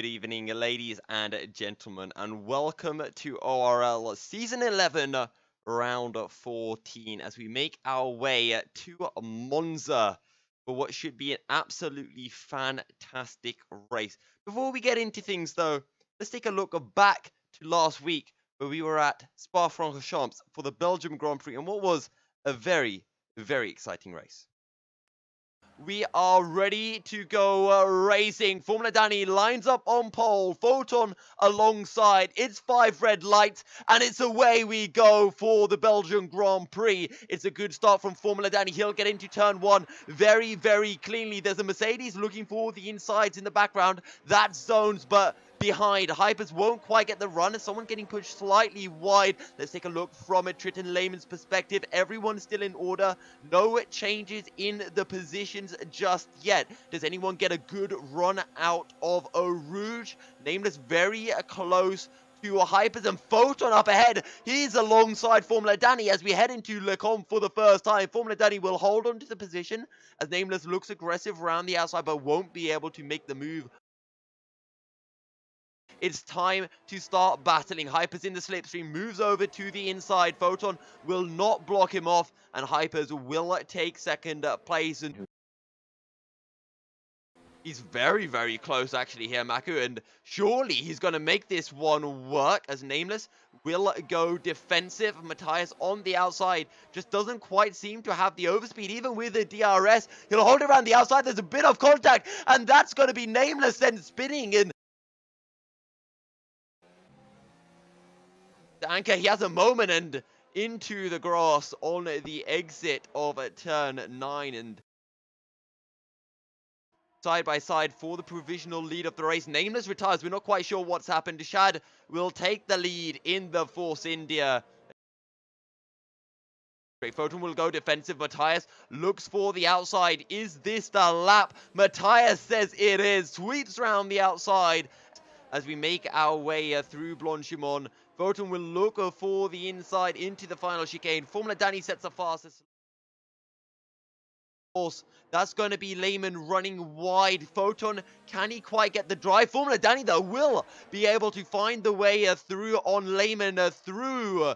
good evening, ladies and gentlemen, and welcome to ORL Season 11, Round 14, as we make our way to Monza for what should be an absolutely fantastic race. Before we get into things, though, let's take a look back to last week, where we were at Spa-Francorchamps for the Belgium Grand Prix, and what was a very, very exciting race. We are ready to go racing. Formula Danny lines up on pole. Foton alongside. It's 5 red lights, and it's away we go for the Belgian Grand Prix. It's a good start from Formula Danny. He'll get into turn 1 very, very cleanly. There's a Mercedes looking for the insides in the background. That's Zones, but behind. Hyperz won't quite get the run. Someone getting pushed slightly wide. Let's take a look from a Triton Layman's perspective. Everyone's still in order. No changes in the positions just yet. Does anyone get a good run out of a Rouge? Nameless very close to Hyperz, and Foton up ahead. He's alongside Formula Danny as we head into Le Combe for the first time. Formula Danny will hold on to the position as Nameless looks aggressive around the outside, but won't be able to make the move. It's time to start battling. Hyperz in the slipstream, moves over to the inside. Foton will not block him off, and Hyperz will take second place. And he's very, very close actually here, Maku, and surely he's going to make this one work as Nameless will go defensive. Matthias on the outside just doesn't quite seem to have the overspeed, even with the DRS. He'll hold it around the outside. There's a bit of contact, and that's going to be Nameless then spinning in. Anchor, he has a moment and into the grass on the exit of turn 9, and side by side for the provisional lead of the race. Nameless retires. We're not quite sure what's happened. Shad will take the lead in the Force India. Foton will go defensive. Matthias looks for the outside. Is this the lap? Matthias says it is. Sweeps round the outside as we make our way through Blanchimont. Foton will look for the inside into the final chicane. Formula Danny sets a fastest. That's going to be Lehman running wide. Foton, can he quite get the drive? Formula Danny, though, will be able to find the way through on Lehman, through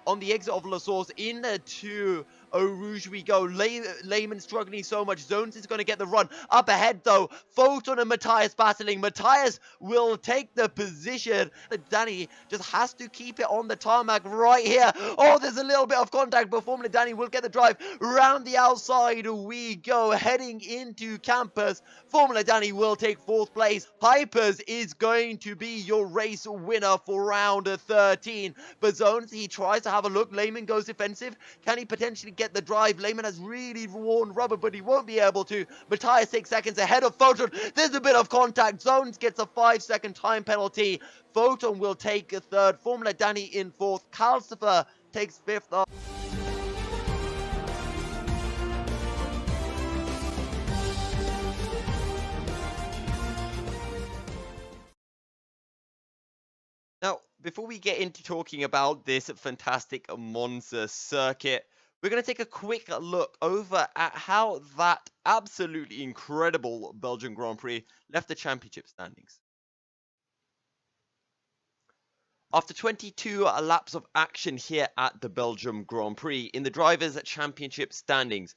on the exit of La Source into Eau Rouge we go. Lehman struggling so much. Zones is going to get the run. Up ahead, though, Foton and Matthias battling. Matthias will take the position. Danny just has to keep it on the tarmac right here. Oh, there's a little bit of contact, but Formula Danny will get the drive. Round the outside we go, heading into campus. Formula Danny will take 4th place. Hyperz is going to be your race winner for round 13. But Zones, he tries to have a look. Lehman goes defensive. Can he potentially get the drive? Lehman has really worn rubber, but he won't be able to. Matthias 6 seconds ahead of Foton. There's a bit of contact. Zones gets a 5-second time penalty. Foton will take a 3rd. Formula Danny in 4th. Calcifer takes 5th. Now, before we get into talking about this fantastic Monza circuit, we're going to take a quick look over at how that absolutely incredible Belgian Grand Prix left the championship standings. After 22 laps of action here at the Belgium Grand Prix, in the Drivers' Championship standings,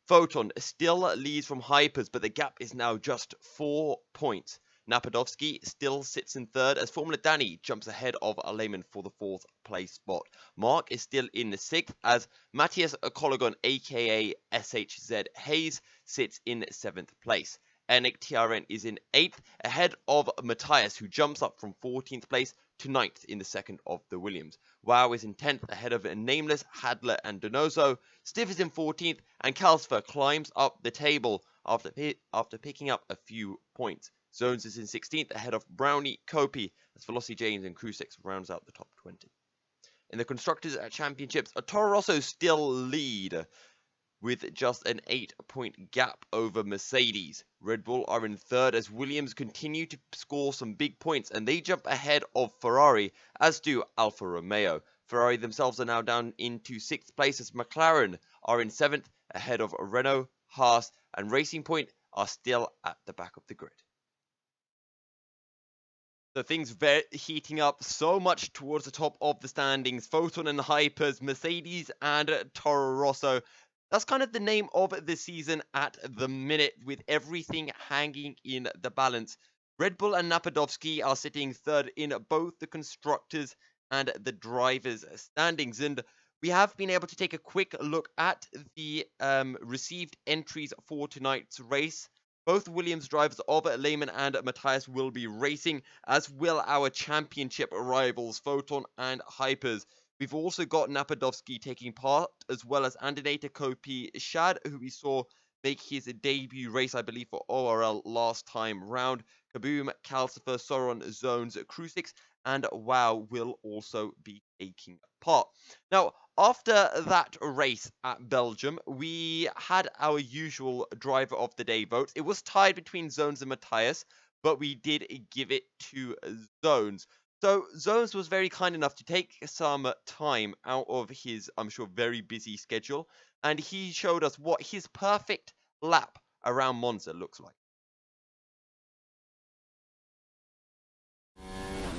Foton still leads from Hyperz, but the gap is now just 4 points. Napadovsky still sits in 3rd as Formula Danny jumps ahead of Lehman for the 4th place spot. Mark is still in the 6th as Matthias Cologon, aka SHZ Hayes, sits in 7th place. Enik TRN is in 8th ahead of Matthias, who jumps up from 14th place to 9th in the 2nd of the Williams. Wow is in 10th ahead of Nameless, Hadler and Donoso. Stiff is in 14th and Calcifer climbs up the table after picking up a few points. Zones is in 16th ahead of Brownie, Kopi, as Velocity James and Crucix rounds out the top 20. In the Constructors' Championships, Toro Rosso still lead with just an 8-point gap over Mercedes. Red Bull are in 3rd as Williams continue to score some big points, and they jump ahead of Ferrari, as do Alfa Romeo. Ferrari themselves are now down into 6th place as McLaren are in 7th ahead of Renault, Haas, and Racing Point are still at the back of the grid. So things very heating up so much towards the top of the standings. Foton and Hyperz, Mercedes and Toro Rosso. That's kind of the name of the season at the minute, with everything hanging in the balance. Red Bull and Napadovsky are sitting third in both the constructors and the drivers' standings. And we have been able to take a quick look at the received entries for tonight's race. Both Williams drivers of Lehman and Matthias will be racing, as will our championship rivals Foton and Hyperz. We've also got Napadovsky taking part, as well as Andinata Kopi Shad, who we saw make his debut race, I believe, for ORL last time round. Kaboom, Calcifer, Soron, Zones, Crucix, and WoW will also be taking part. Now, after that race at Belgium, we had our usual driver of the day votes. It was tied between Zones and Matthias, but we did give it to Zones. So Zones was very kind enough to take some time out of his, I'm sure, very busy schedule, and he showed us what his perfect lap around Monza looks like.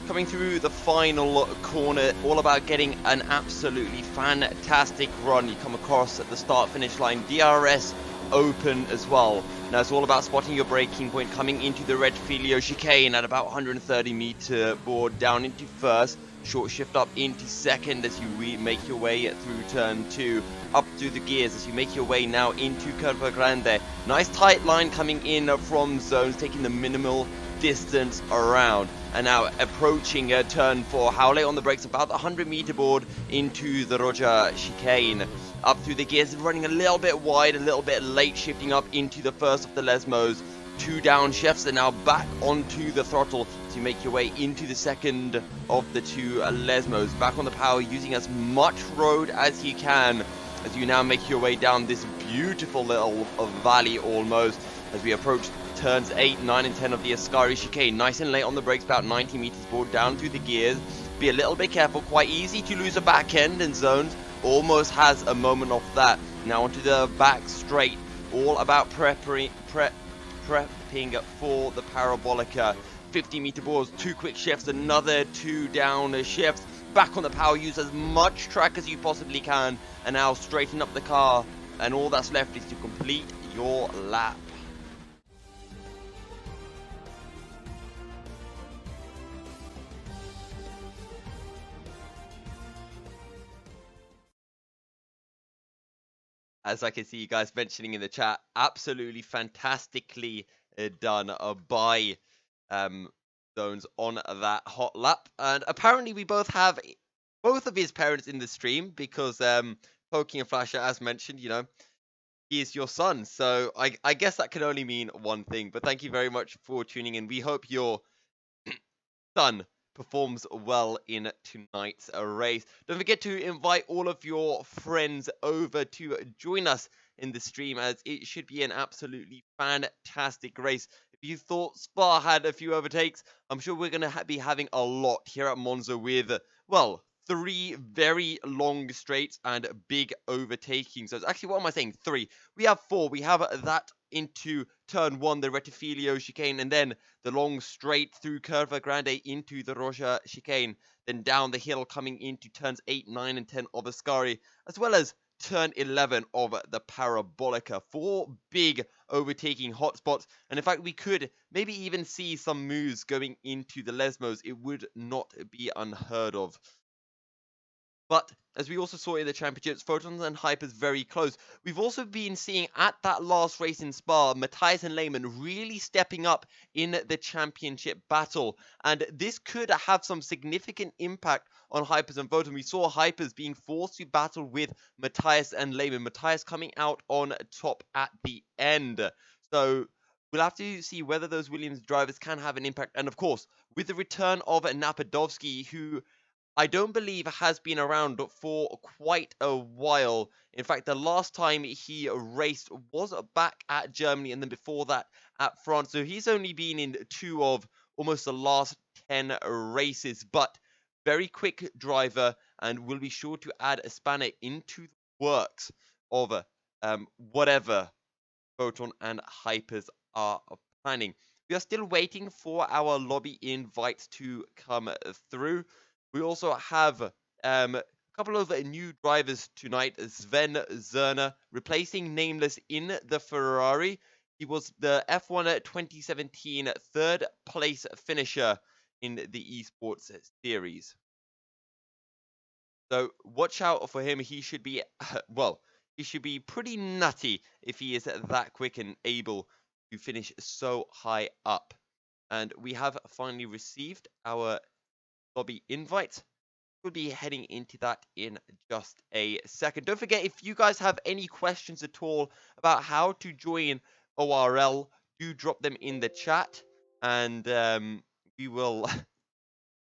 Coming through the final corner, all about getting an absolutely fantastic run. You come across at the start-finish line, DRS open as well. Now it's all about spotting your braking point, coming into the red Filio chicane at about 130 meter board, down into first, short shift up into second as you make your way through turn 2, up through the gears as you make your way now into Curva Grande. Nice tight line coming in from Zones, taking the minimal distance around, and now approaching turn 4. Howley on the brakes, about the 100 meter board into the Roger chicane, up through the gears, running a little bit wide, a little bit late, shifting up into the first of the Lesmos. 2 down shifts, and now back onto the throttle to make your way into the second of the 2 Lesmos. Back on the power, using as much road as you can as you now make your way down this beautiful little valley almost, as we approach turns 8, 9, and 10 of the Ascari chicane. Nice and late on the brakes, about 90 meters forward, down through the gears. Be a little bit careful, quite easy to lose a back end, and Zones almost has a moment of that. Now onto the back straight, all about prepping for the Parabolica. 50 meter boards, 2 quick shifts, another 2 down shifts. Back on the power, use as much track as you possibly can, and now straighten up the car, and all that's left is to complete your lap. As I can see you guys mentioning in the chat, absolutely fantastically done by Zones on that hot lap. And apparently we both have both of his parents in the stream, because Poking and Flasher, as mentioned, you know, he is your son. So I guess that can only mean one thing. But thank you very much for tuning in. We hope your son performs well in tonight's race. Don't forget to invite all of your friends over to join us in the stream, as it should be an absolutely fantastic race. If you thought Spa had a few overtakes, I'm sure we're going to be having a lot here at Monza with, well, 3 very long straights and big overtaking. So it's actually, what am I saying? 3. We have 4. We have that into turn 1, the Retifilio chicane, and then the long straight through Curva Grande into the Roja chicane, then down the hill coming into turns 8, 9, and 10 of Ascari, as well as turn 11 of the Parabolica. 4 big overtaking hotspots, and in fact we could maybe even see some moves going into the Lesmos. It would not be unheard of. But as we also saw in the championships, Foton and Hyperz very close. We've also been seeing at that last race in Spa, Matthias and Lehman really stepping up in the championship battle. And this could have some significant impact on Hyperz and Foton. We saw Hyperz being forced to battle with Matthias and Lehman. Matthias coming out on top at the end. So we'll have to see whether those Williams drivers can have an impact. And of course, with the return of Napadovsky, who I don't believe has been around for quite a while. In fact, the last time he raced was back at Germany, and then before that at France. So he's only been in 2 of almost the last 10 races, but very quick driver, and will be sure to add a spanner into the works of whatever Foton and Hyperz are planning. We are still waiting for our lobby invites to come through. We also have a couple of new drivers tonight. Sven Zerner replacing Nameless in the Ferrari. He was the F1 2017 third place finisher in the esports series. So watch out for him. He should be, well, he should be pretty nutty if he is that quick and able to finish so high up. And we have finally received our lobby invite. We'll be heading into that in just a second. Don't forget, if you guys have any questions at all about how to join ORL, do drop them in the chat, and we will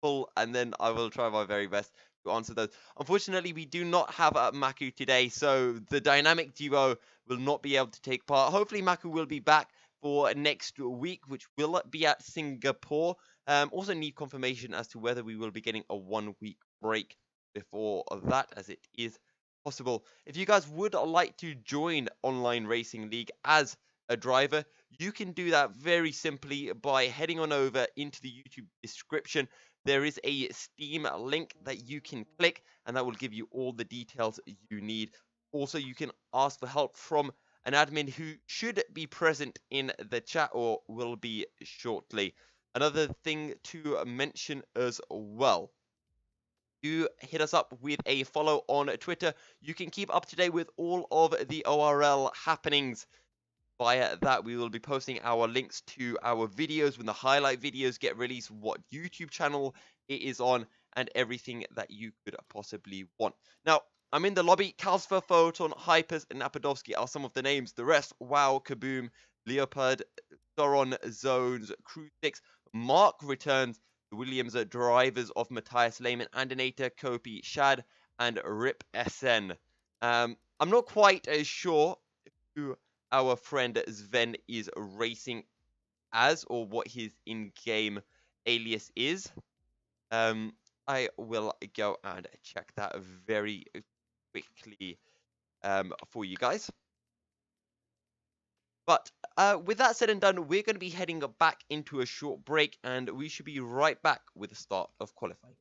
pull, and then I will try my very best to answer those. Unfortunately, we do not have Maku today, so the dynamic duo will not be able to take part. Hopefully, Maku will be back for next week, which will be at Singapore. Also need confirmation as to whether we will be getting a 1 week break before that, as it is possible. If you guys would like to join Online Racing League as a driver, you can do that very simply by heading on over into the YouTube description. There is a Steam link that you can click, and that will give you all the details you need. Also, you can ask for help from an admin who should be present in the chat or will be shortly. Another thing to mention as well, do hit us up with a follow on Twitter. You can keep up to date with all of the ORL happenings. Via that, we will be posting our links to our videos when the highlight videos get released, what YouTube channel it is on, and everything that you could possibly want. Now, I'm in the lobby. Kalsfer, Foton, Hyperz, and Napadovsky are some of the names. The rest, Wow, Kaboom, Leopard, Thoron, Zones, Crew 6, Mark returns, the Williams drivers of Matthias Lehmann, Andinator, Kopi, Shad, and Rip SN. I'm not quite sure who our friend Sven is racing as, or what his in-game alias is. I will go and check that very quickly for you guys. But with that said and done, we're going to be heading back into a short break, and we should be right back with the start of qualifying.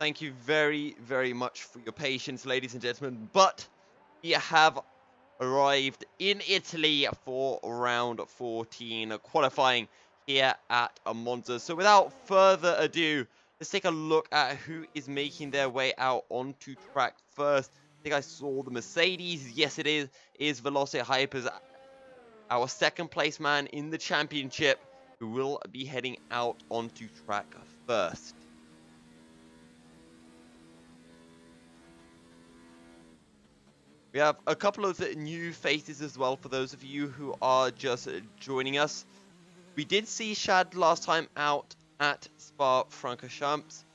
Thank you very, very much for your patience, ladies and gentlemen. But we have arrived in Italy for round 14 qualifying here at Monza. So without further ado, let's take a look at who is making their way out onto track first. I think I saw the Mercedes. Yes, it is Velocity Hyperz, our second place man in the championship, who will be heading out onto track first. We have a couple of new faces as well for those of you who are just joining us. We did see Shad last time out at Spa-Francorchamps.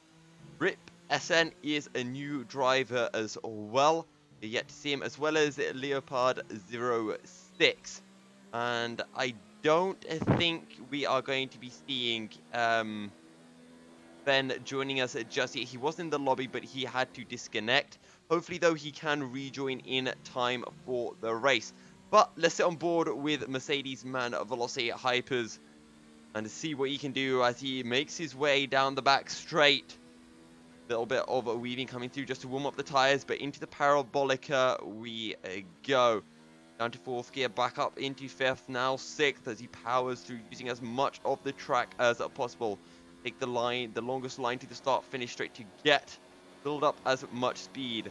Rip SN is a new driver as well. You're yet to see him, as well as Leopard06. And I don't think we are going to be seeing Ben joining us just yet. He was in the lobby, but he had to disconnect. Hopefully, though, he can rejoin in time for the race. But let's sit on board with Mercedes man Velocity Hyperz and see what he can do as he makes his way down the back straight. Little bit of a weaving coming through just to warm up the tires, but into the Parabolica we go. Down to 4th gear, back up into 5th, now 6th as he powers through using as much of the track as possible. Take the line, the longest line to the start finish straight to build up as much speed.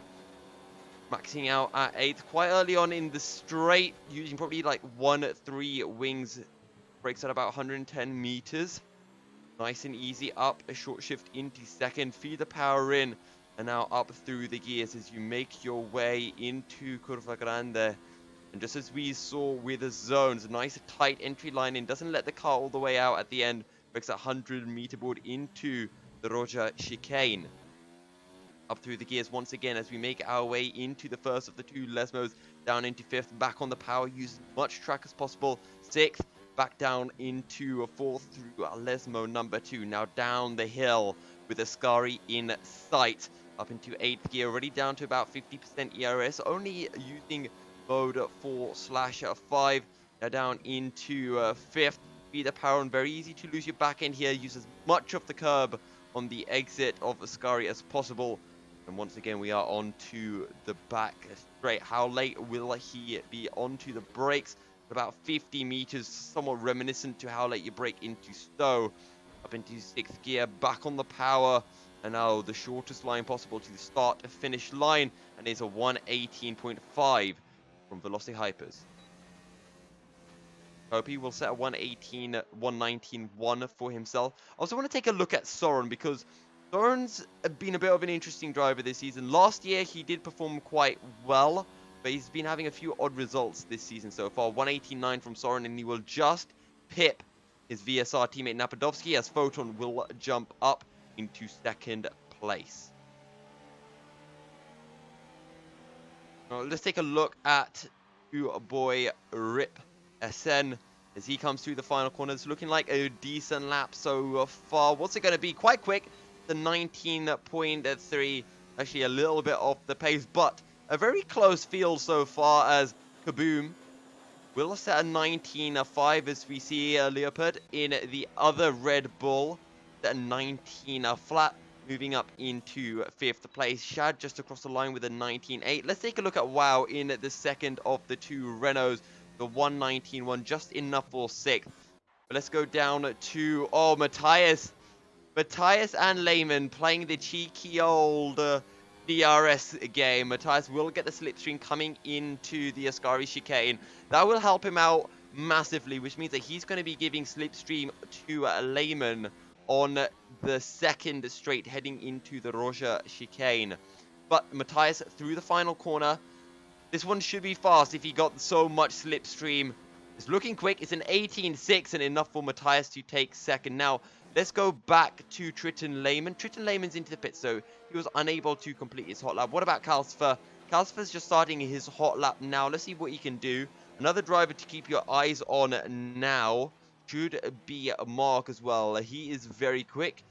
Maxing out at 8th quite early on in the straight, using probably like 1-3 wings. Brakes at about 110 meters. Nice and easy up, a short shift into 2nd, feed the power in, and now up through the gears as you make your way into Curva Grande. And just as we saw with the zones, a nice tight entry line in, doesn't let the car all the way out at the end, breaks a 100-meter board into the Roja chicane. Up through the gears once again as we make our way into the first of the 2 Lesmos, down into 5th, back on the power, use as much track as possible, 6th, back down into a 4th through Lesmo number 2, now down the hill with Ascari in sight, up into 8th gear, already down to about 50% ERS, only using mode 4/5, now down into 5th, feed the power on, very easy to lose your back end here, use as much of the curb on the exit of Ascari as possible. And once again, we are onto the back straight. How late will he be onto the brakes? About 50 meters, somewhat reminiscent to how late you brake into Stowe. Up into 6th gear, back on the power. And now the shortest line possible to the start to finish line. And it's a 118.5 from Velocity Hyperz. Hope he will set a 119.1 for himself. I also want to take a look at Soren, because Soren's been a bit of an interesting driver this season. Last year, he did perform quite well, but he's been having a few odd results this season so far. 189 from Soren, and he will just pip his VSR teammate Napadovsky as Foton will jump up into 2nd place. Now, let's take a look at your boy Rip SN as he comes through the final corners, looking like a decent lap so far. What's it going to be? Quite quick. The 19.3, actually a little bit off the pace, but a very close field so far as Kaboom will set a 19.5 as we see Leopard in the other Red Bull, set a 19 flat, moving up into 5th place. Shad just across the line with a 19.8. Let's take a look at WoW in the second of the 2 Renaults, the 119 just enough for 6th. But let's go down to, oh, Matthias and Lehman playing the cheeky old DRS game. Matthias will get the slipstream coming into the Ascari chicane. That will help him out massively, which means that he's going to be giving slipstream to Lehman on the 2nd straight heading into the Roja chicane. But Matthias through the final corner. This one should be fast if he got so much slipstream. It's looking quick. It's an 18.6 and enough for Matthias to take 2nd. Now, let's go back to Triton Lehman. Triton Lehman's into the pit, so he was unable to complete his hot lap. What about Calcifer? Calcifer's just starting his hot lap now. Let's see what he can do. Another driver to keep your eyes on now should be Mark as well. He is very quick.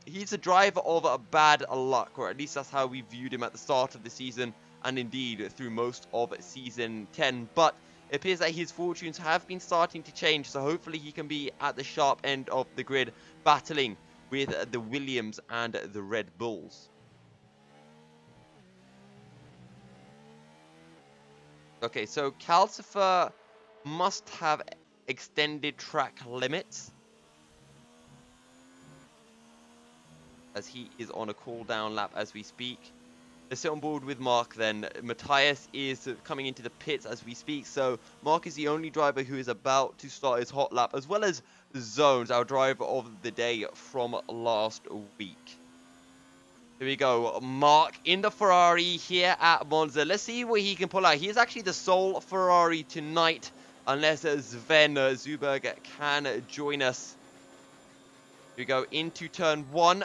He's a driver of bad luck, or at least that's how we viewed him at the start of the season, and indeed through most of season 10. But it appears that his fortunes have been starting to change, so hopefully he can be at the sharp end of the grid, battling with the Williams and the Red Bulls. Okay, so Calcifer must have extended track limits, as he is on a cooldown lap as we speak. Let's sit on board with Mark then. Matthias is coming into the pits as we speak, so Mark is the only driver who is about to start his hot lap, as well as Zones, our driver of the day from last week. Here we go, Mark in the Ferrari here at Monza. Let's see what he can pull out. He is actually the sole Ferrari tonight, unless Sven Zuberg can join us. Here we go into turn 1.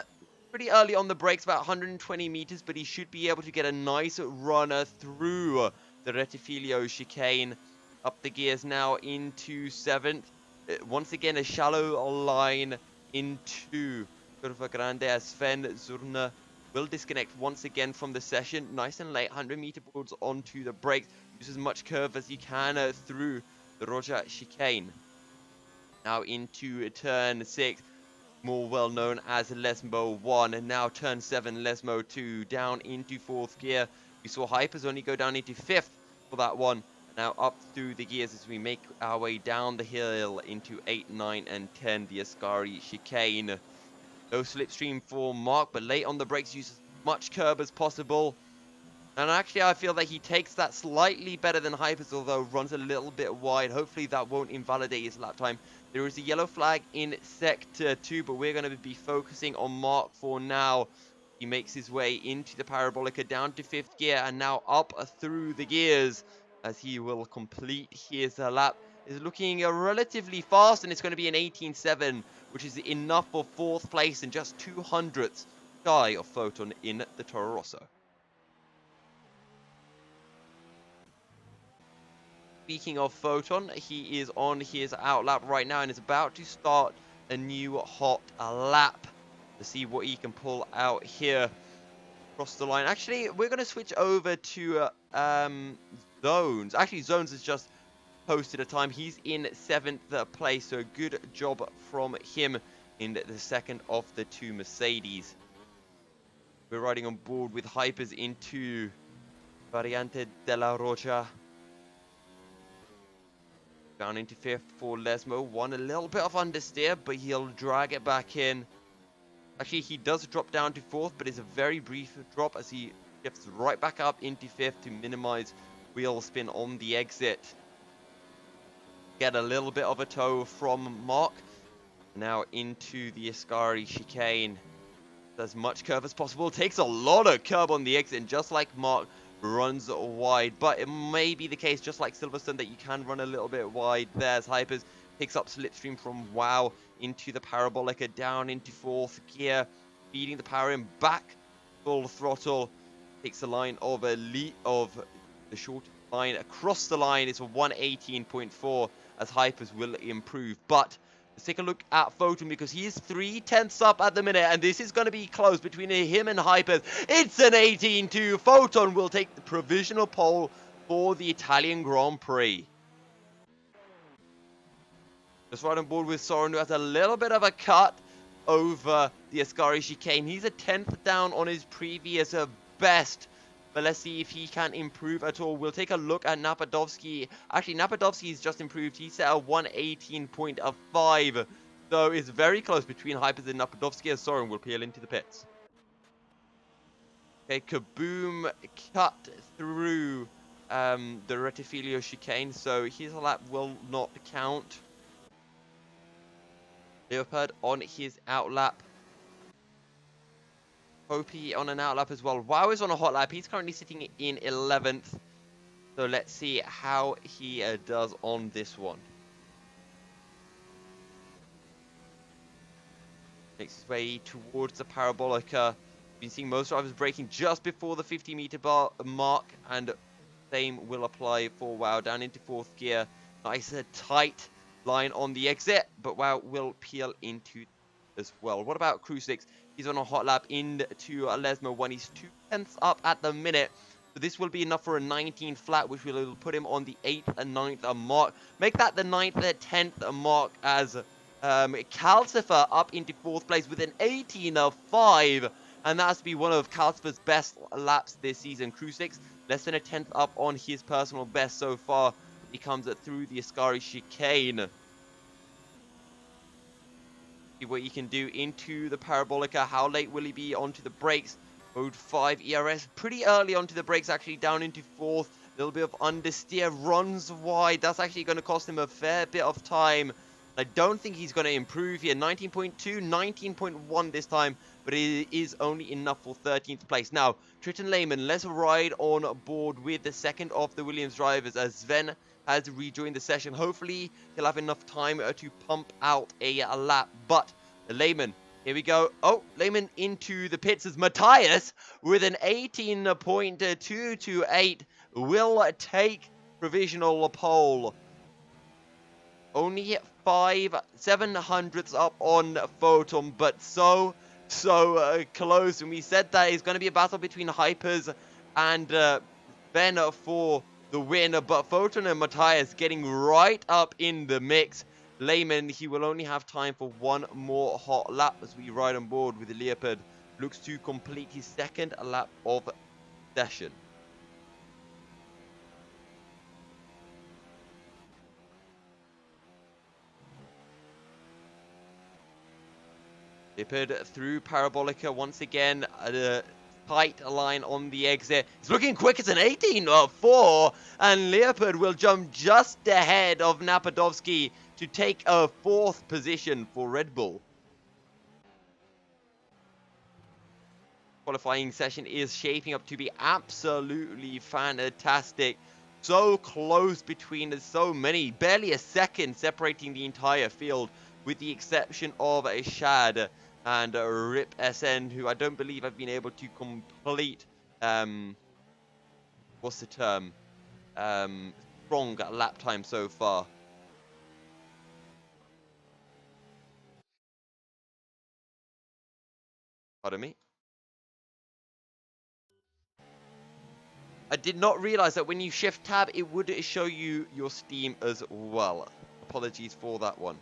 Pretty early on the brakes, about 120 meters, but he should be able to get a nice runner through the Retifilio chicane. Up the gears now into 7th. Once again, a shallow line into Curva Grande as Sven Zurna will disconnect once again from the session. Nice and late, 100-meter boards onto the brakes. Use as much curve as you can through the Roja chicane. Now into turn 6. More well known as Lesmo 1, and now turn 7, Lesmo 2, down into 4th gear. We saw Hyperz only go down into 5th for that one. Now up through the gears as we make our way down the hill into 8, 9, and 10, the Ascari chicane. No slipstream for Mark, but late on the brakes, use as much curb as possible. And actually, I feel that he takes that slightly better than Hyperz, although runs a little bit wide. Hopefully, that won't invalidate his lap time. There is a yellow flag in Sector 2, but we're going to be focusing on Mark for now. He makes his way into the Parabolica, down to 5th gear, and now up through the gears as he will complete his lap. Is looking relatively fast, and it's going to be an 18.7, which is enough for 4th place and just 200ths shy of Foton in the Toro Rosso. Speaking of Foton, he is on his out lap right now and is about to start a new hot lap to see what he can pull out here across the line. Actually, we're going to switch over to Zones. Actually, Zones has just posted a time. He's in 7th place, so good job from him in the second of the 2 Mercedes. We're riding on board with Hyperz into Variante della Roja. Down into 5th for Lesmo. One a little bit of understeer, but he'll drag it back in. Actually, he does drop down to 4th, but it's a very brief drop as he shifts right back up into 5th to minimize wheel spin on the exit. Get a little bit of a tow from Mark. Now into the Ascari chicane. As much curve as possible. Takes a lot of curb on the exit, and just like Mark, runs wide, but it may be the case, just like Silverstone, that you can run a little bit wide. There's Hyperz, picks up slipstream from Wow into the Parabolica, down into 4th gear, feeding the power in back, full throttle, takes the line of the short line across the line. It's a 118.4 as Hyperz will improve, but let's take a look at Foton because he is 3/10 up at the minute, and this is going to be close between him and Hyperz. It's an 18-2. Foton will take the provisional pole for the Italian Grand Prix. Just right on board with Soren, who has a little bit of a cut over the Ascari chicane. He's a 10th down on his previous best. But let's see if he can improve at all. We'll take a look at Napadovsky. Actually, Napadovsky's just improved. He set a 118.5. So it's very close between Hyperz and Napadovsky, as Soren will peel into the pits. Okay, Kaboom cut through the Retifilio chicane, so his lap will not count. Leopard on his out lap. Hopi on an out lap as well. Wow is on a hot lap. He's currently sitting in 11th. So let's see how he does on this one. Makes his way towards the Parabolica. Been seeing most drivers braking just before the 50-meter bar mark, and same will apply for Wow. Down into 4th gear. Nice tight line on the exit, but Wow will peel into as well. What about Crew 6? He's on a hot lap into Lesmo 1. He's 2/10 up at the minute. So this will be enough for a 19 flat, which will put him on the 8th and 9th mark. Make that the 9th and 10th mark as Calcifer up into 4th place with an 18.5. And that has to be one of Calcifer's best laps this season. Crew 6, less than a 10th up on his personal best so far. He comes through the Ascari chicane. See what he can do into the Parabolica. How late will he be onto the brakes? Mode 5 ERS. Pretty early onto the brakes, actually down into 4th. A little bit of understeer. Runs wide. That's actually going to cost him a fair bit of time. I don't think he's going to improve here. 19.2, 19.1 this time, but it is only enough for 13th place. Now, Triton Lehman, let's ride on board with the second of the Williams drivers as Sven has rejoined the session. Hopefully, he'll have enough time to pump out a lap. But Lehman, here we go. Oh, Lehman into the pits as Matthias with an 18.228 will take provisional pole. Only 700ths up on Foton, but so close. And we said that it's going to be a battle between Hyperz and Ben for the win. But Foton and Matthias getting right up in the mix. Lehman, he will only have time for one more hot lap as we ride on board with the Leopard. Looks to complete his second lap of session. Leopard through Parabolica once again. A tight line on the exit. It's looking quick. It's an 18.4. And Leopard will jump just ahead of Napadovsky to take a 4th position for Red Bull. Qualifying session is shaping up to be absolutely fantastic. So close between so many. Barely a second separating the entire field, with the exception of a Shad and Rip SN, who I don't believe have been able to complete, what's the term, strong lap time so far. Pardon me? I did not realize that when you shift tab, it would show you your Steam as well. Apologies for that one.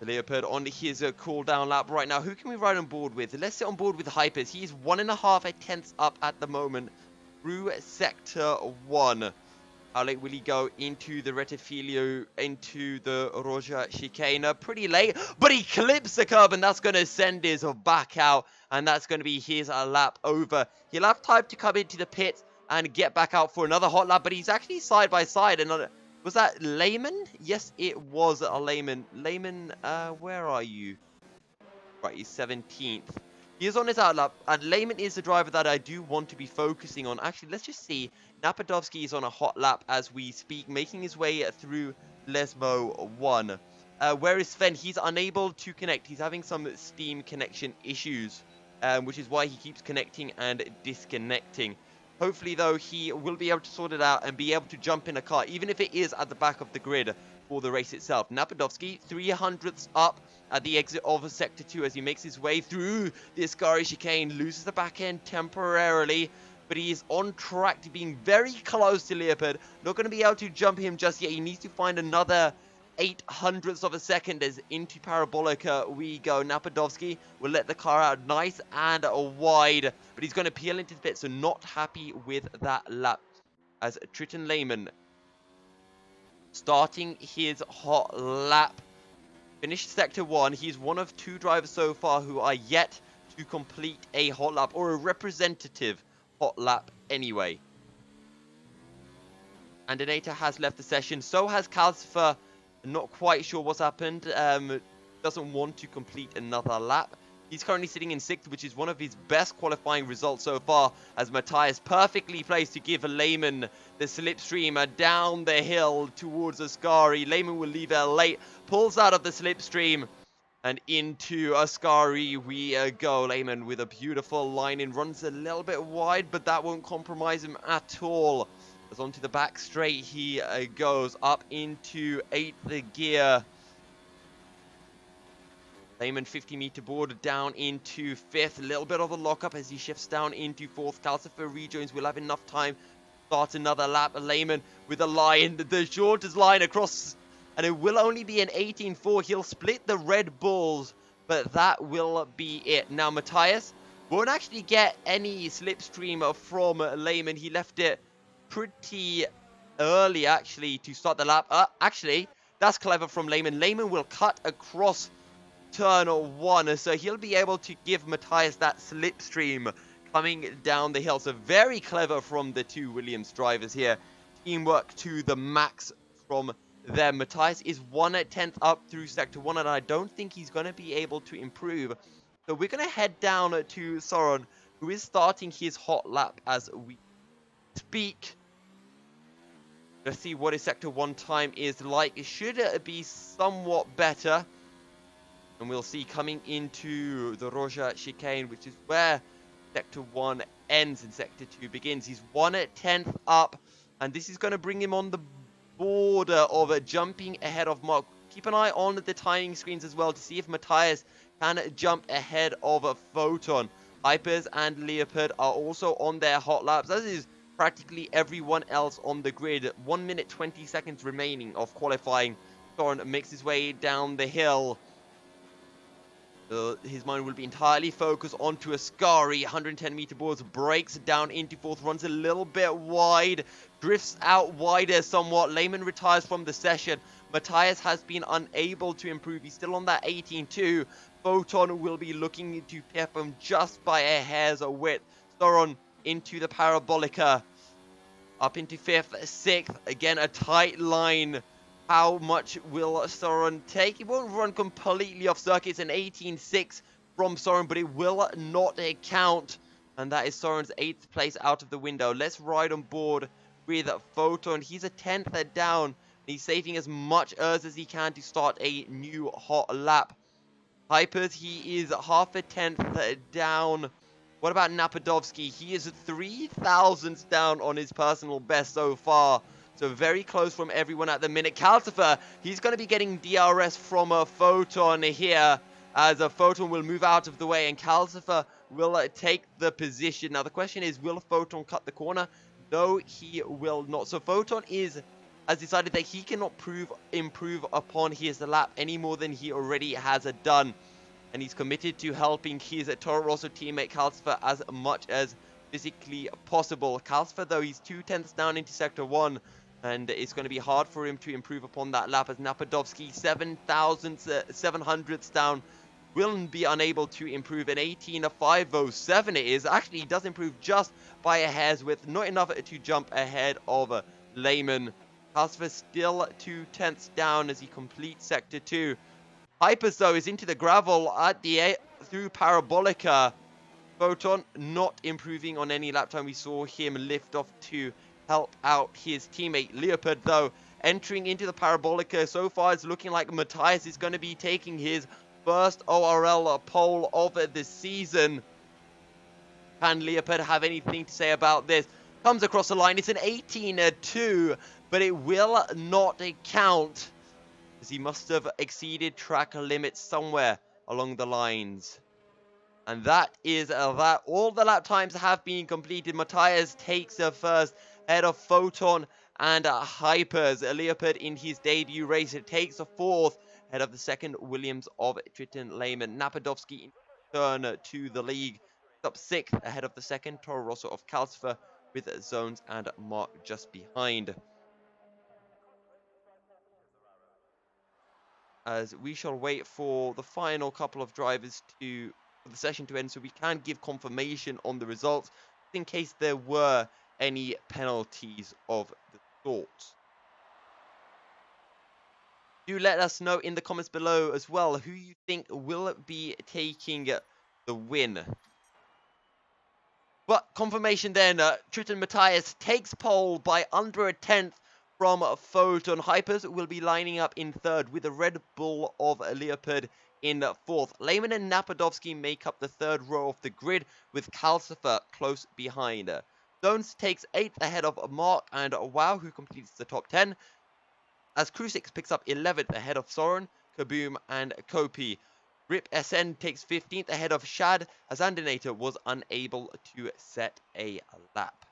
The Leopard on his cool-down lap right now. Who can we ride on board with? Let's sit on board with Hyperz. He's 1.5 tenths up at the moment through Sector 1. How late will he go into the Retifilio, into the Roja chicane? Pretty late, but he clips the curb, and that's going to send his back out, and that's going to be his lap over. He'll have time to come into the pits and get back out for another hot lap, but he's actually side by side, and was that Lehman? Yes, it was a Lehman. Lehman, where are you? Right, he's 17th. He is on his outlap, and Lehman is the driver that I do want to be focusing on. Actually, let's just see. Napadovsky is on a hot lap as we speak, making his way through Lesmo 1. Where is Sven? He's unable to connect. He's having some Steam connection issues, which is why he keeps connecting and disconnecting. Hopefully, though, he will be able to sort it out and be able to jump in a car, even if it is at the back of the grid for the race itself. Napadovsky, 300ths up at the exit of Sector 2 as he makes his way through the Ascari chicane, loses the back end temporarily, but he is on track to being very close to Leopard. Not going to be able to jump him just yet. He needs to find another 800ths of a second as into Parabolica we go. Napadovsky will let the car out nice and wide, but he's going to peel into the pit, so not happy with that lap. As Triton Lehman starting his hot lap. Finished Sector 1. He's one of 2 drivers so far who are yet to complete a hot lap, or a representative hot lap anyway. Andinator has left the session. So has Calcifer. Not quite sure what's happened. Doesn't want to complete another lap. He's currently sitting in 6th, which is one of his best qualifying results so far, as Matthias perfectly placed to give Lehman the slipstream down the hill towards Ascari. Lehman will leave late, pulls out of the slipstream, and into Ascari we go. Lehman with a beautiful line in, runs a little bit wide, but that won't compromise him at all. As onto the back straight he goes up into 8th gear. Lehman 50-meter board down into 5th. A little bit of a lockup as he shifts down into 4th. Calcifer rejoins. Will have enough time start another lap. Lehman with a line, the shortest line across, and it will only be an 18.4. He'll split the Red Bulls, but that will be it. Now, Matthias won't actually get any slipstream from Lehman. He left it pretty early, actually, to start the lap. Actually, that's clever from Lehman. Lehman will cut across turn 1, so he'll be able to give Matthias that slipstream coming down the hill. So very clever from the two Williams drivers here. Teamwork to the max from them. Matthias is 1/10 up through sector 1, and I don't think he's going to be able to improve. So we're going to head down to Soren, who is starting his hot lap as we speak. Let's see what his sector 1 time is like. It should be somewhat better. And we'll see coming into the Roja chicane, which is where Sector 1 ends and Sector 2 begins. He's 1/10 up, and this is going to bring him on the border of jumping ahead of Mark. Keep an eye on the timing screens as well to see if Matthias can jump ahead of Foton. Hyperz and Leopard are also on their hot laps, as is practically everyone else on the grid. 1 minute 20 seconds remaining of qualifying. Soren makes his way down the hill. His mind will be entirely focused onto Ascari. 110-meter boards, breaks down into 4th, runs a little bit wide, drifts out wider somewhat. Lehman retires from the session. Matthias has been unable to improve. He's still on that 18.2. Foton will be looking to pip him just by a hair's width. Soren into the Parabolica. Up into 5th, 6th. Again, a tight line. How much will Soren take? It won't run completely off circuit. It's an 18.6 from Soren, but it will not count. And that is Soren's 8th place out of the window. Let's ride on board with Foton. He's a 10th down. He's saving as much as he can to start a new hot lap. Hyperz, he is half a 10th down. What about Napadovsky? He is 3 thousandths down on his personal best so far. So very close from everyone at the minute. Calcifer, he's going to be getting DRS from a Foton here, as a Foton will move out of the way and Calcifer will take the position. Now the question is, will Foton cut the corner? No, he will not. So Foton has decided that he cannot improve upon his lap any more than he already has done. And he's committed to helping his Toro Rosso teammate Calcifer as much as physically possible. Calcifer, though, he's 2/10 down into Sector 1. And it's going to be hard for him to improve upon that lap, as Napadovsky 700ths down will be unable to improve. An 18.507 it is. Actually, he does improve just by a hair's width. Not enough to jump ahead of Lehman. Calcifer still 2/10 down as he completes Sector 2. Hyperz, though, is into the gravel at the through Parabolica. Foton not improving on any lap time. We saw him lift off to help out his teammate. Leopard, though, entering into the Parabolica. So far, it's looking like Matthias is going to be taking his first ORL pole of the season. Can Leopard have anything to say about this? Comes across the line. It's an 18.2, but it will not count, as he must have exceeded track limits somewhere along the lines. And that is that. All the lap times have been completed. Matthias takes the first, ahead of Foton and Hyperz. Leopard in his debut race, it takes a 4th, ahead of the 2nd Williams of Triton Lehman. Napadovsky in turn to the league, up 6th, ahead of the 2nd Toro Rosso of Calcifer, with Zones and Mark just behind. As we shall wait for the final couple of drivers for the session to end, so we can give confirmation on the results in case there were any penalties of the sort. Do let us know in the comments below as well who you think will be taking the win. But confirmation then, Triton Matthias takes pole by under a 10th from Foton. Hyperz will be lining up in 3rd with the Red Bull of Leopard in 4th. Lehman and Napadovsky make up the 3rd row of the grid, with Calcifer close behind. Zones takes 8th ahead of Mark and Wow, who completes the top 10, as Krusix picks up 11th ahead of Soren, Kaboom and Kopi. Rip SN takes 15th ahead of Shad, as Andinator was unable to set a lap.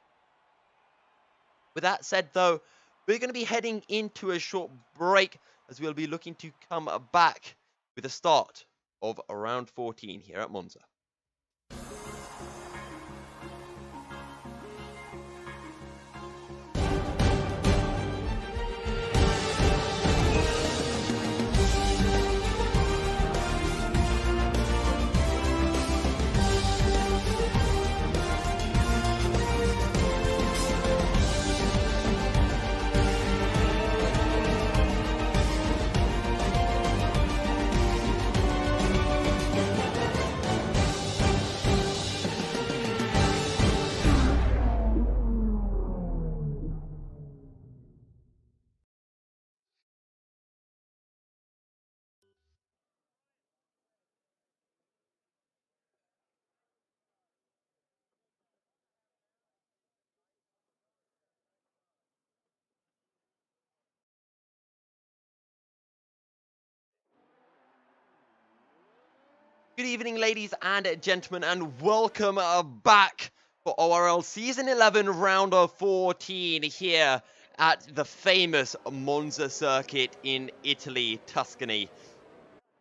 With that said, though, we're going to be heading into a short break as we'll be looking to come back with the start of round 14 here at Monza. Good evening, ladies and gentlemen, and welcome back for ORL Season 11, Round of 14 here at the famous Monza circuit in Italy, Tuscany.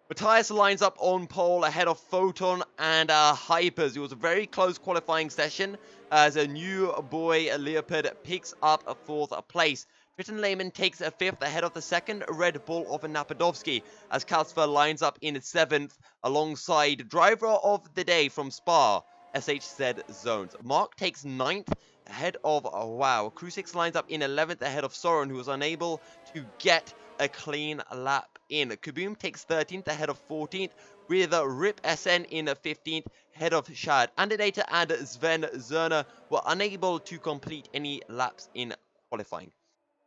Matthias lines up on pole ahead of Foton and Hyperz. It was a very close qualifying session as a new boy, Leopard, picks up a 4th place. Triton Lehman takes a 5th ahead of the second Red Bull of Napadovsky as Kalsfer lines up in 7th alongside driver of the day from Spa, SHZ Zones. Mark takes 9th ahead of Wow. Krusix lines up in 11th ahead of Soren, who was unable to get a clean lap in. Kaboom takes 13th ahead of 14th with Rip SN in 15th ahead of Shad. Andedata and Sven Zerner were unable to complete any laps in qualifying.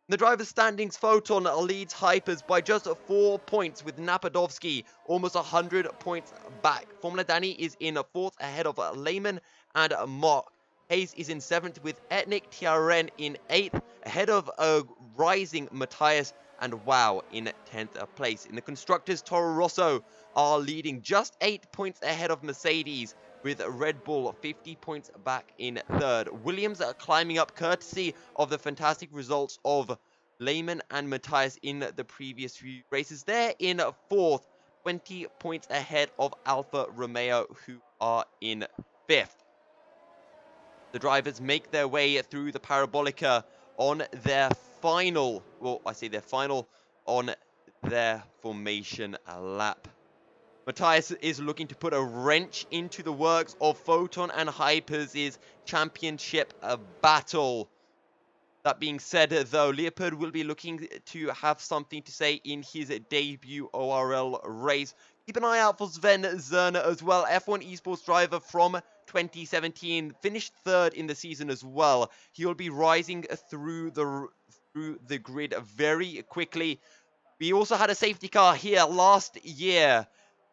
The driver's standings, Foton leads Hyperz by just 4 points with Napadovsky almost 100 points back. Formula Danny is in 4th ahead of Lehman and Mark. Hayes is in 7th with Ethnic TRN in 8th ahead of rising Matthias and Wow in 10th place. In the Constructors, Toro Rosso are leading just 8 points ahead of Mercedes with Red Bull 50 points back in 3rd. Williams are climbing up courtesy of the fantastic results of Lehman and Matthias in the previous few races. They're in 4th, 20 points ahead of Alfa Romeo, who are in 5th. The drivers make their way through the Parabolica on their final, on their formation lap. Matthias is looking to put a wrench into the works of Foton and Hyperz' championship battle. That being said, though, Leopard will be looking to have something to say in his debut ORL race. Keep an eye out for Sven Zerner as well, F1 esports driver from 2017, finished 3rd in the season as well. He will be rising through the grid very quickly. We also had a safety car here last year.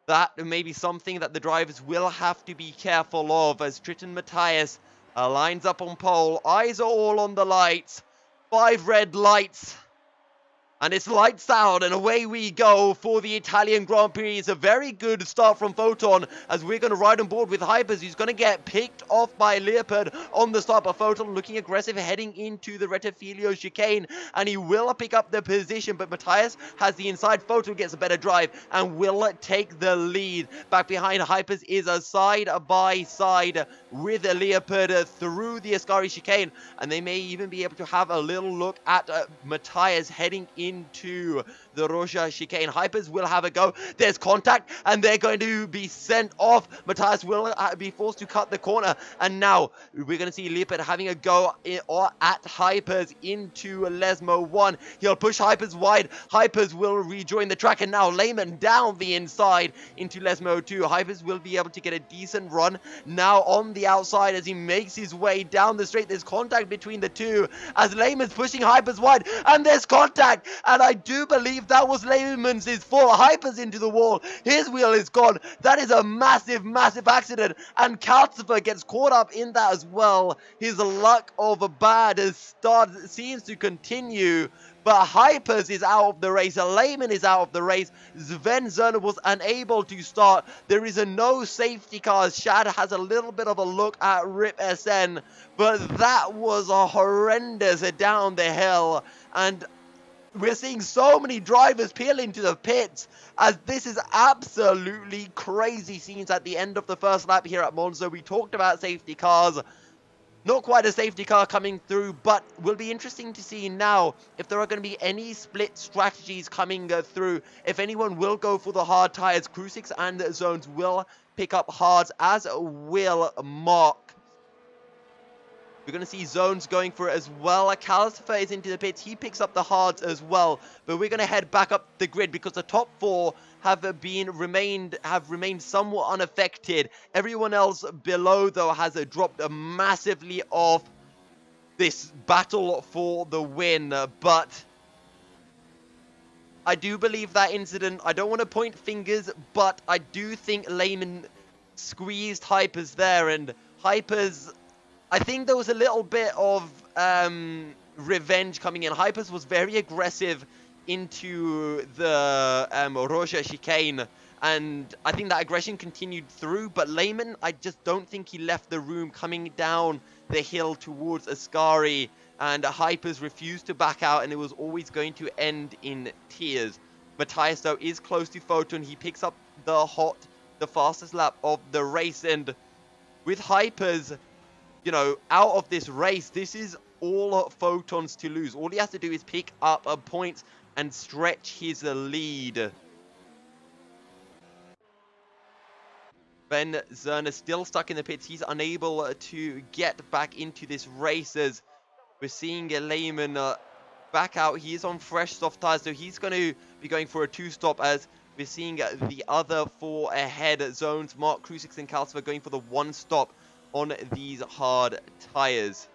That may be something that the drivers will have to be careful of as Triton Matthias lines up on pole. Eyes are all on the lights. 5 red lights. And it's lights out and away we go for the Italian Grand Prix. It's a very good start from Foton as we're going to ride on board with Hyperz, who's going to get picked off by Leopard on the start. But Foton looking aggressive heading into the Rettifilio chicane and he will pick up the position. But Matthias has the inside. Foton gets a better drive and will take the lead. Back behind Hyperz is a side by side with Leopard through the Ascari chicane. And they may even be able to have a little look at Matthias heading into the Roja chicane. Hyperz will have a go. There's contact and they're going to be sent off. Matthias will be forced to cut the corner. And now we're going to see Leopard having a go at Hyperz into Lesmo 1. He'll push Hyperz wide. Hyperz will rejoin the track and now Lehman down the inside into Lesmo 2. Hyperz will be able to get a decent run now on the outside as he makes his way down the straight. There's contact between the two as Lehman's pushing Hyperz wide and there's contact. And I do believe that was Lehman's fault. Hyperz into the wall. His wheel is gone. That is a massive, massive accident. And Kaltzifer gets caught up in that as well. His luck of a bad seems to continue. But Hyperz is out of the race. Lehman is out of the race. Sven Zerner was unable to start. There is no safety cars. Shad has a little bit of a look at Rip SN. But that was a horrendous down the hill. And we're seeing so many drivers peel into the pits, as this is absolutely crazy scenes at the end of the first lap here at Monza. We talked about safety cars. Not quite a safety car coming through, but will be interesting to see now if there are going to be any split strategies coming through. If anyone will go for the hard tires, Crucix and Zones will pick up hards, as will Mark. We're going to see Zones going for it as well. Calcifer is into the pits. He picks up the hards as well. But we're going to head back up the grid because the top four have remained somewhat unaffected. Everyone else below, though, has dropped massively off this battle for the win. But I do believe that incident, I don't want to point fingers, but I do think Lehman squeezed Hyperz there. And Hyperz, I think there was a little bit of revenge coming in. Hyperz was very aggressive into the Roja chicane, and I think that aggression continued through, but Lehman, I just don't think he left the room coming down the hill towards Ascari, and Hyperz refused to back out, and it was always going to end in tears. Matthias, though, is close to Foton. He picks up the fastest lap of the race, and with Hyperz, you know, out of this race, this is all Photons to lose. All he has to do is pick up points and stretch his lead. Ben Zerner still stuck in the pits. He's unable to get back into this race, as we're seeing Lehman back out. He is on fresh soft tires, so he's going to be going for a two-stop, as we're seeing the other four ahead. Zones, Mark, Crucix, and Calcifer going for the one-stop on these hard tires.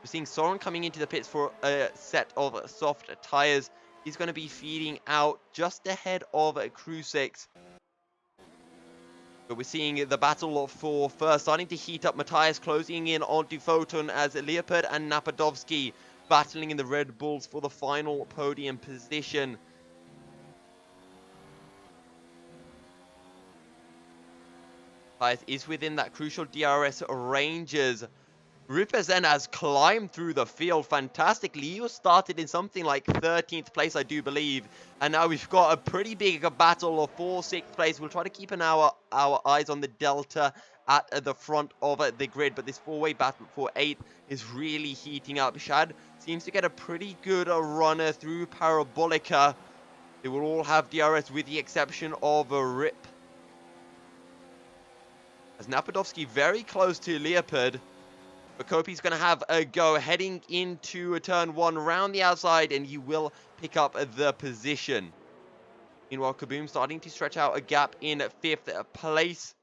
We're seeing Soren coming into the pits for a set of soft tires. He's going to be feeding out just ahead of Crucix. But we're seeing the battle for first starting to heat up. Matthias closing in onto Foton, as Leopard and Napadovsky battling in the Red Bulls for the final podium position. Matthias is within that crucial DRS ranges. Ripperzen has climbed through the field fantastically. He was started in something like 13th place, I do believe. And now we've got a pretty big battle for 6th place. We'll try to keep our eyes on the Delta at the front of the grid. But this four-way battle for 8th is really heating up. Shad seems to get a pretty good runner through Parabolica. They will all have DRS with the exception of Rip. As Napadovsky very close to Leopard. But Kopi's going to have a go heading into turn 1 round the outside, and he will pick up the position. Meanwhile, Kaboom starting to stretch out a gap in 5th place.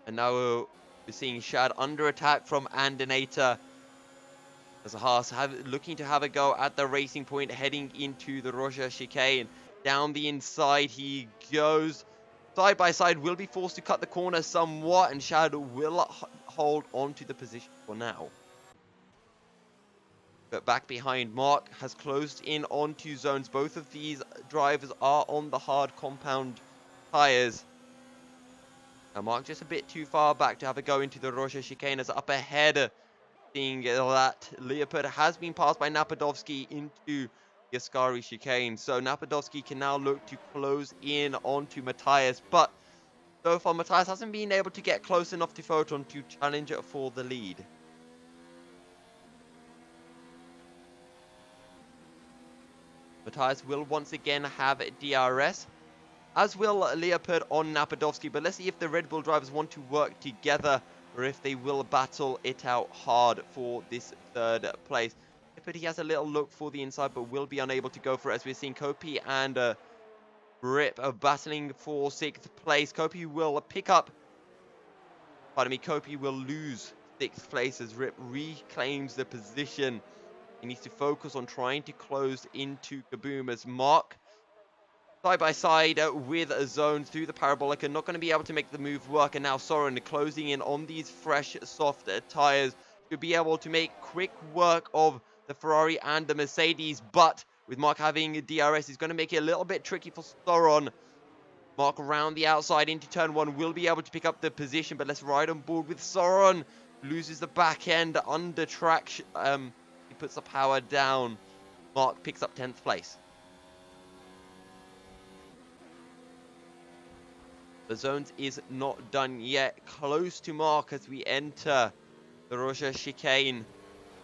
And now we're seeing Shad under attack from Andinator. As Haas looking to have a go at the racing point, heading into the Roja chicane. Down the inside he goes. Side by side, will be forced to cut the corner somewhat, and Shad will hold on to the position for now. But back behind, Mark has closed in onto Zones. Both of these drivers are on the hard compound tires. Now Mark just a bit too far back to have a go into the Roja chicane, as up ahead, seeing that Leopard has been passed by Napadovsky into the Ascari chicane. So Napadovsky can now look to close in onto Matthias, but so far Matthias hasn't been able to get close enough to Foton to challenge for the lead. Matthias will once again have DRS, as will Leopard on Napadovsky, but let's see if the Red Bull drivers want to work together or if they will battle it out hard for this 3rd place. But he has a little look for the inside, but will be unable to go for it, as we're seeing Kopi and Rip battling for 6th place. Kopi will pick up, Kopi will lose 6th place as Rip reclaims the position. He needs to focus on trying to close into Kaboom, as Mark side by side with Zones through the Parabolic, and not going to be able to make the move work. And now Soren closing in on these fresh soft tires. to be able to make quick work of the Ferrari and the Mercedes, but with Mark having a DRS, it's going to make it a little bit tricky for Soron. Mark around the outside into turn 1 will be able to pick up the position, but let's ride on board with Soron. Loses the back end under traction. He puts the power down. Mark picks up 10th place. The zones is not done yet. Close to Mark as we enter the Russia chicane.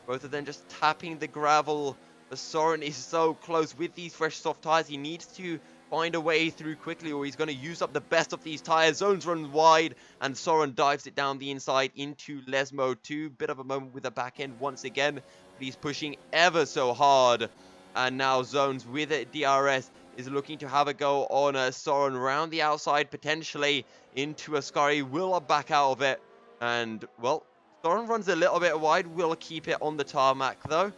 Both of them just tapping the gravel. But Soren is so close with these fresh soft tires. He needs to find a way through quickly or he's going to use up the best of these tires. Zones run wide and Soren dives it down the inside into Lesmo 2. Bit of a moment with the back end once again. But he's pushing ever so hard. And now Zones with it, DRS is looking to have a go on Soren around the outside, potentially into Ascari. Will back out of it. And, well, Soren runs a little bit wide. Will keep it on the tarmac, though.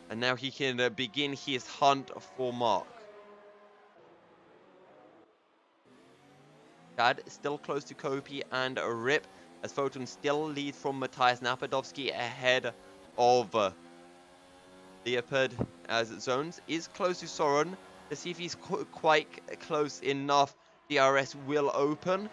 And now he can begin his hunt for Mark. Chad still close to Kopi and Rip, as Foton still leads from Matthias Napadovsky ahead of Leopard, as Zones is close to Soren. Let's see if he's quite close enough. DRS will open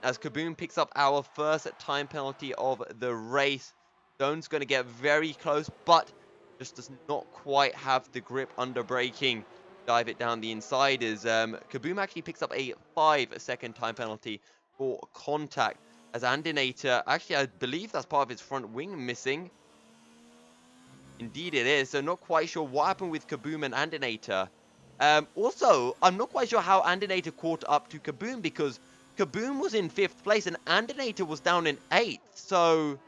as Kaboom picks up our first time penalty of the race. Zones going to get very close, but just does not quite have the grip under braking. Dive it down the inside as Kaboom actually picks up a 5-second time penalty for contact. As Andinator, actually I believe that's part of his front wing missing. Indeed it is, so not quite sure what happened with Kaboom and Andinator. Also, I'm not quite sure how Andinator caught up to Kaboom because Kaboom was in 5th place and Andinator was down in 8th, so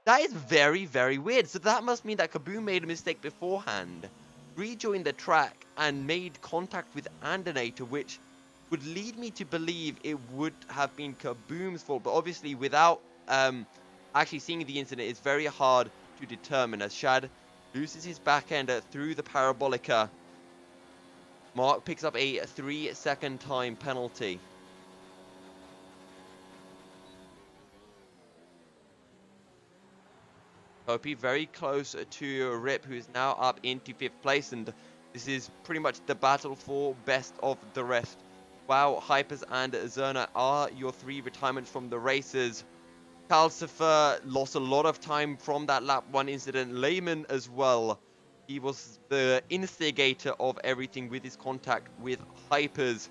that is very, very weird. So that must mean that Kaboom made a mistake beforehand, rejoined the track and made contact with Andinator, which would lead me to believe it would have been Kaboom's fault, but obviously without actually seeing the incident, it's very hard to determine as Shad loses his back end through the parabolica. Mark picks up a 3-second time penalty. Kopi very close to Rip, who is now up into 5th place, and this is pretty much the battle for best of the rest. Wow, Hyperz and Zerna are your 3 retirements from the races. Calcifer lost a lot of time from that lap 1 incident. Lehman as well. He was the instigator of everything with his contact with Hyperz.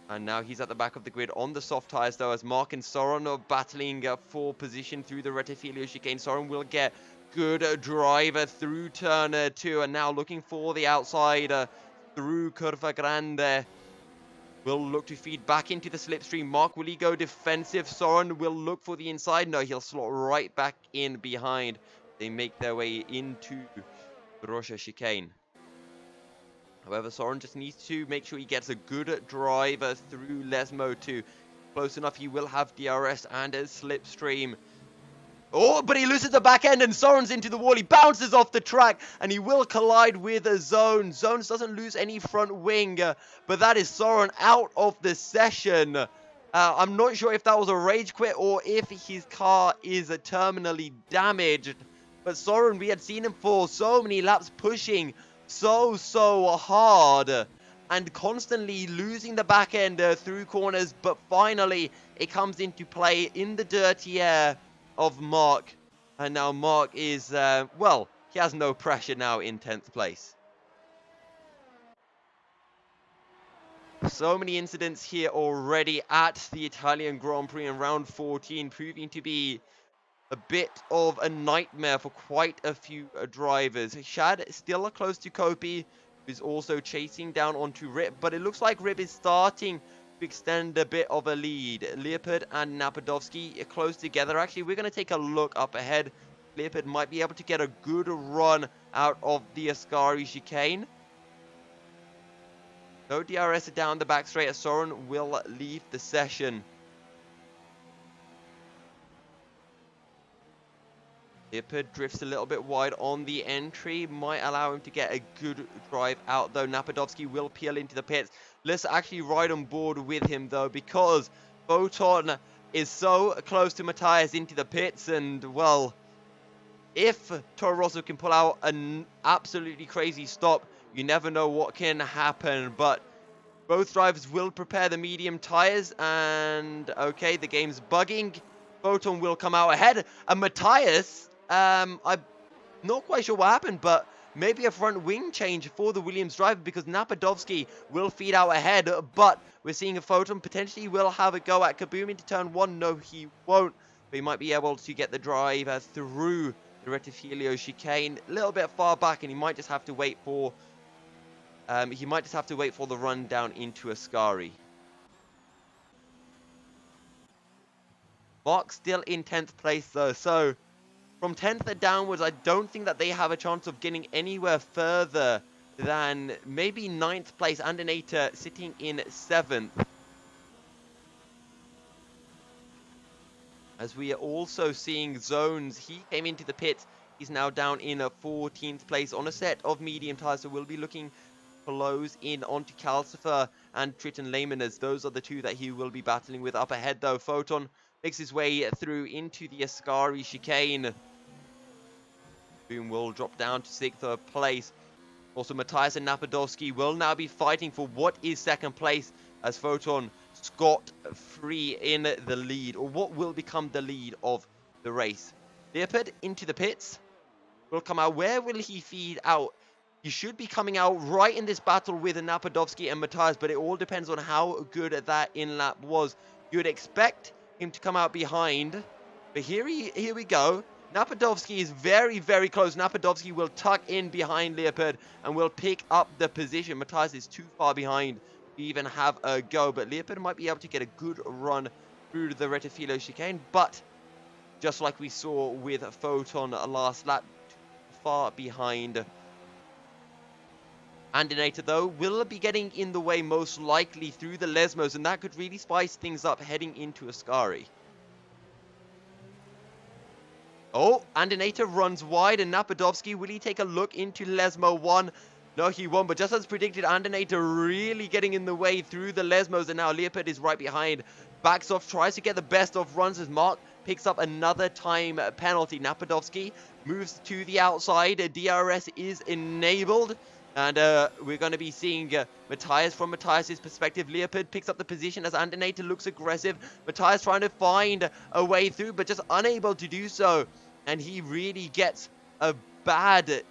And now he's at the back of the grid on the soft tires, though, as Mark and Soren are battling for position through the Retifilio chicane. Soren will get good driver through turn 2, and now looking for the outside through Curva Grande. Will look to feed back into the slipstream. Mark, will he go defensive? Soren will look for the inside. No, he'll slot right back in behind. They make their way into the Russia chicane. However, Soren just needs to make sure he gets a good driver through Lesmo 2. Close enough, he will have DRS and a slipstream. Oh, but he loses the back end and Soren's into the wall. He bounces off the track and he will collide with a Zones. Zones doesn't lose any front wing, but that is Soren out of the session. I'm not sure if that was a rage quit or if his car is terminally damaged. But Soren, we had seen him for so many laps pushing so hard and constantly losing the back end through corners, but finally it comes into play in the dirty air of Mark, and now Mark is well, he has no pressure now in 10th place. So many incidents here already at the Italian Grand Prix in round 14, proving to be a bit of a nightmare for quite a few drivers. Shad still close to Kopi, who's also chasing down onto Rip, but it looks like Rip is starting to extend a bit of a lead. Leopard and Napadovsky are close together. Actually, we're going to take a look up ahead. Leopard might be able to get a good run out of the Ascari chicane. No DRS down the back straight as Soren will leave the session. Hyperz drifts a little bit wide on the entry. Might allow him to get a good drive out, though. Napadovsky will peel into the pits. Let's actually ride on board with him, though, because Foton is so close to Matthias into the pits, and well, if Toro Rosso can pull out an absolutely crazy stop, you never know what can happen. But both drivers will prepare the medium tires, and okay, the game's bugging. Foton will come out ahead, and Matthias, I'm not quite sure what happened, but maybe a front wing change for the Williams driver, because Napadovsky will feed out ahead, but we're seeing a Foton potentially will have a go at Kaboom into turn 1. No, he won't, but he might be able to get the driver through the Retifilio chicane a little bit far back, and he might just have to wait for the run down into Ascari. Mark still in 10th place though, so from 10th downwards, I don't think that they have a chance of getting anywhere further than maybe 9th place. Andinator sitting in 7th. As we are also seeing Zones, he came into the pits. He's now down in a 14th place on a set of medium tires, so we'll be looking close in onto Calcifer and Triton Lehman, as those are the two that he will be battling with. Up ahead though, Foton makes his way through into the Ascari chicane. Boom will drop down to 6th place. Also, Matthias and Napadovsky will now be fighting for what is 2nd place, as Foton scot-free in the lead, or what will become the lead of the race. Leopard into the pits. Will come out. Where will he feed out? He should be coming out right in this battle with Napadovsky and Matthias, but it all depends on how good that in-lap was. You would expect him to come out behind, but here we go. Napadovsky is very, very close. Napadovsky will tuck in behind Leopard and will pick up the position. Matthias is too far behind to even have a go, but Leopard might be able to get a good run through the Retifilo chicane, but just like we saw with Foton last lap, too far behind. Andinator, though, will be getting in the way most likely through the Lesmos, and that could really spice things up heading into Ascari. Oh, Andinator runs wide, and Napadovsky, will he take a look into Lesmo 1? No, he won't, but just as predicted, Andinator really getting in the way through the Lesmos, and now Leopard is right behind. Backs off, tries to get the best of runs as Mark picks up another time penalty. Napadovsky moves to the outside, DRS is enabled. And we're going to be seeing Matthias from Matthias' perspective. Leopard picks up the position as Andinator looks aggressive. Matthias trying to find a way through, but just unable to do so. And he really gets a bad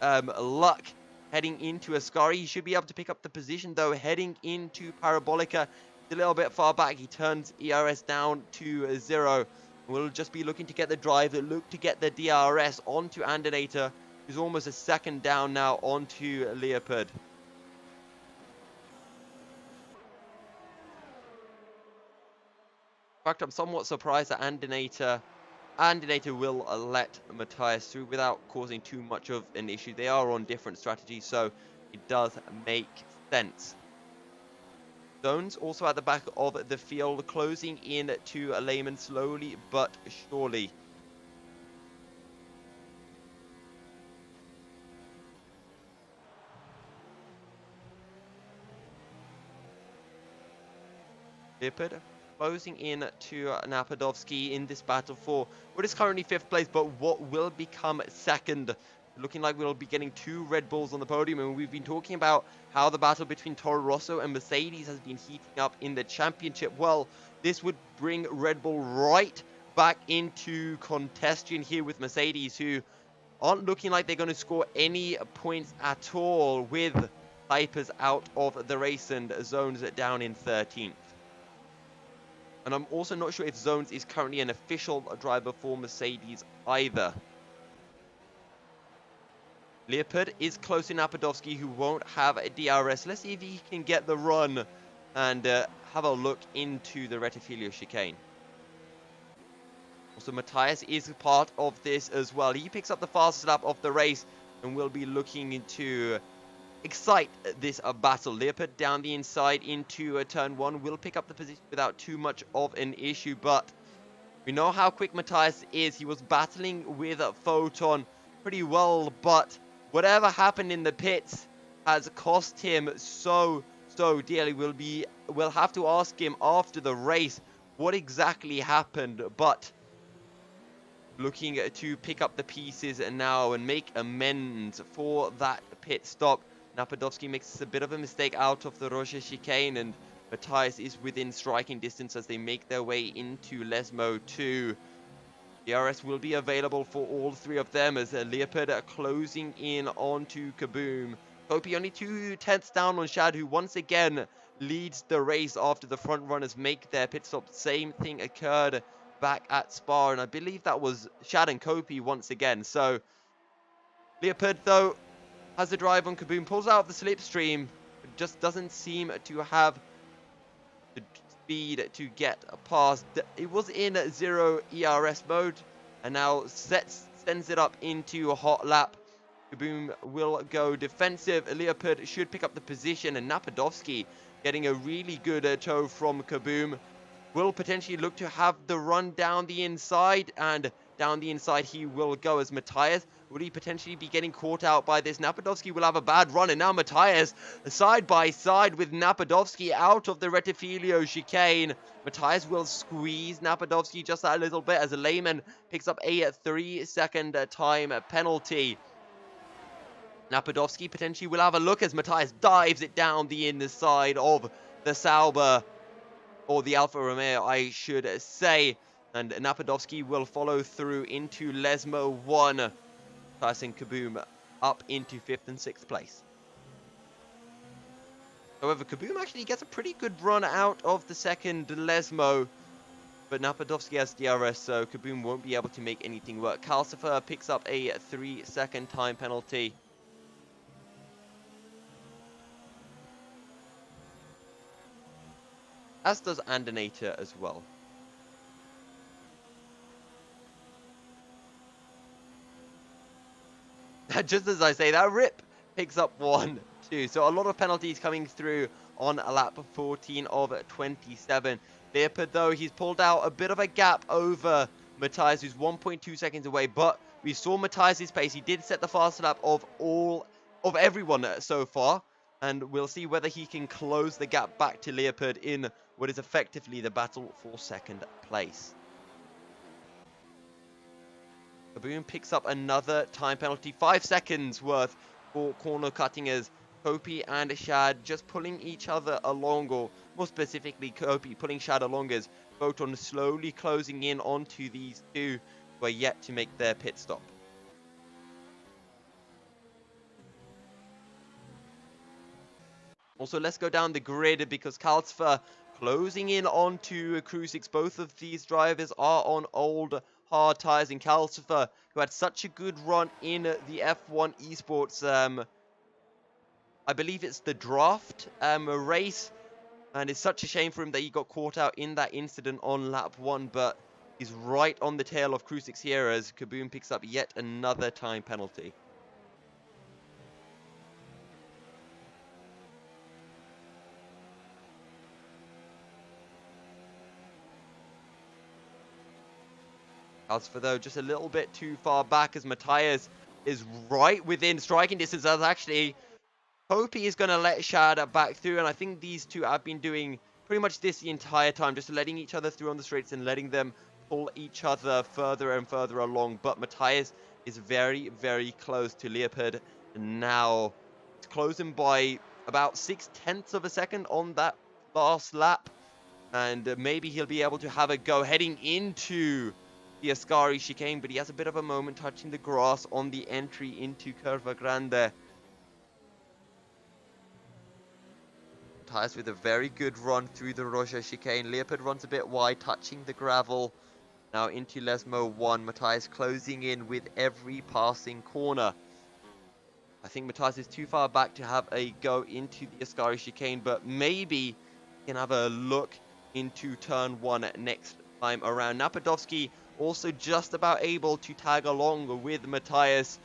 luck heading into Ascari. He should be able to pick up the position, though, heading into Parabolica. He's a little bit far back. He turns ERS down to 0. We'll just be looking to get the drive, look to get the DRS onto Andinator, who's almost a second down now onto Leopard. In fact, I'm somewhat surprised that Andinator will let Matthias through without causing too much of an issue. They are on different strategies, so it does make sense. Zones also at the back of the field, closing in to Lehman slowly but surely. Hyperz closing in to Napadovsky in this battle for what is currently 5th place, but what will become 2nd. Looking like we'll be getting 2 Red Bulls on the podium, and we've been talking about how the battle between Toro Rosso and Mercedes has been heating up in the championship. Well, this would bring Red Bull right back into contention here with Mercedes, who aren't looking like they're going to score any points at all, with Hyperz out of the race and Zones down in 13th. And I'm also not sure if Zones is currently an official driver for Mercedes either. Leopard is close to Napadovsky, who won't have a DRS. Let's see if he can get the run and have a look into the Retifilio chicane. Also, Matthias is part of this as well. He picks up the fastest lap of the race and will be looking to excite this battle. Leopard down the inside into turn 1 will pick up the position without too much of an issue, but we know how quick Matthias is. He was battling with Foton pretty well, but whatever happened in the pits has cost him so dearly. We'll have to ask him after the race what exactly happened, but looking to pick up the pieces now and make amends for that pit stop. Napadovsky makes a bit of a mistake out of the Roja chicane, and Matthias is within striking distance as they make their way into Lesmo 2. DRS will be available for all three of them as Leopard are closing in onto Kaboom. Kopi only 2/10 down on Shad, who once again leads the race after the front runners make their pit stop. Same thing occurred back at Spa, and I believe that was Shad and Kopi once again. So Leopard, though, has the drive on Kaboom, pulls out of the slipstream, but just doesn't seem to have the speed to get past. It was in 0 ERS mode, and now sends it up into a hot lap. Kaboom will go defensive. Leopard should pick up the position, and Napadovsky getting a really good tow from Kaboom. Will potentially look to have the run down the inside, and down the inside he will go as Matthias. Would he potentially be getting caught out by this? Napadovsky will have a bad run, and now Matthias side by side with Napadovsky out of the Retifilio chicane. Matthias will squeeze Napadovsky just a little bit as Lehman picks up a 3-second time penalty. Napadovsky potentially will have a look as Matthias dives it down the inside of the Sauber, or the Alfa Romeo, I should say. And Napadovsky will follow through into Lesmo 1, passing Kaboom up into 5th and 6th place. However, Kaboom actually gets a pretty good run out of the second Lesmo, but Napadovsky has DRS, so Kaboom won't be able to make anything work. Calcifer picks up a 3-second time penalty. As does Andinator as well. Just as I say that, Rip picks up 1, 2. So a lot of penalties coming through on lap 14 of 27. Leopard, though, he's pulled out a bit of a gap over Matthias, who's 1.2 seconds away. But we saw Matthias' pace. He did set the fastest lap of everyone so far. And we'll see whether he can close the gap back to Leopard in what is effectively the battle for second place. Kaboom picks up another time penalty, 5 seconds worth for corner cutting as Kopi and Shad just pulling each other along, or more specifically Kopi pulling Shad along as Foton slowly closing in onto these two who are yet to make their pit stop. Also, let's go down the grid because Calcifer closing in onto Crucix. Both of these drivers are on old hard tires, and Calcifer, who had such a good run in the F1 Esports, I believe it's the draft race, and it's such a shame for him that he got caught out in that incident on lap 1, but he's right on the tail of Crucix here as Kaboom picks up yet another time penalty. Calcifer, though, just a little bit too far back as Matthias is right within striking distance. As actually, Kopi is going to let Shad back through, and I think these two have been doing pretty much this the entire time, just letting each other through on the straights and letting them pull each other further and further along. But Matthias is very, very close to Leopard now. It's closing by about 0.6 of a second on that last lap, and maybe he'll be able to have a go heading into the Ascari chicane, but he has a bit of a moment touching the grass on the entry into Curva Grande. Matthias with a very good run through the Roja chicane. Leopard runs a bit wide, touching the gravel. Now into Lesmo 1. Matthias closing in with every passing corner. I think Matthias is too far back to have a go into the Ascari chicane, but maybe he can have a look into turn 1 next time around. Napadovsky also just about able to tag along with Matthias,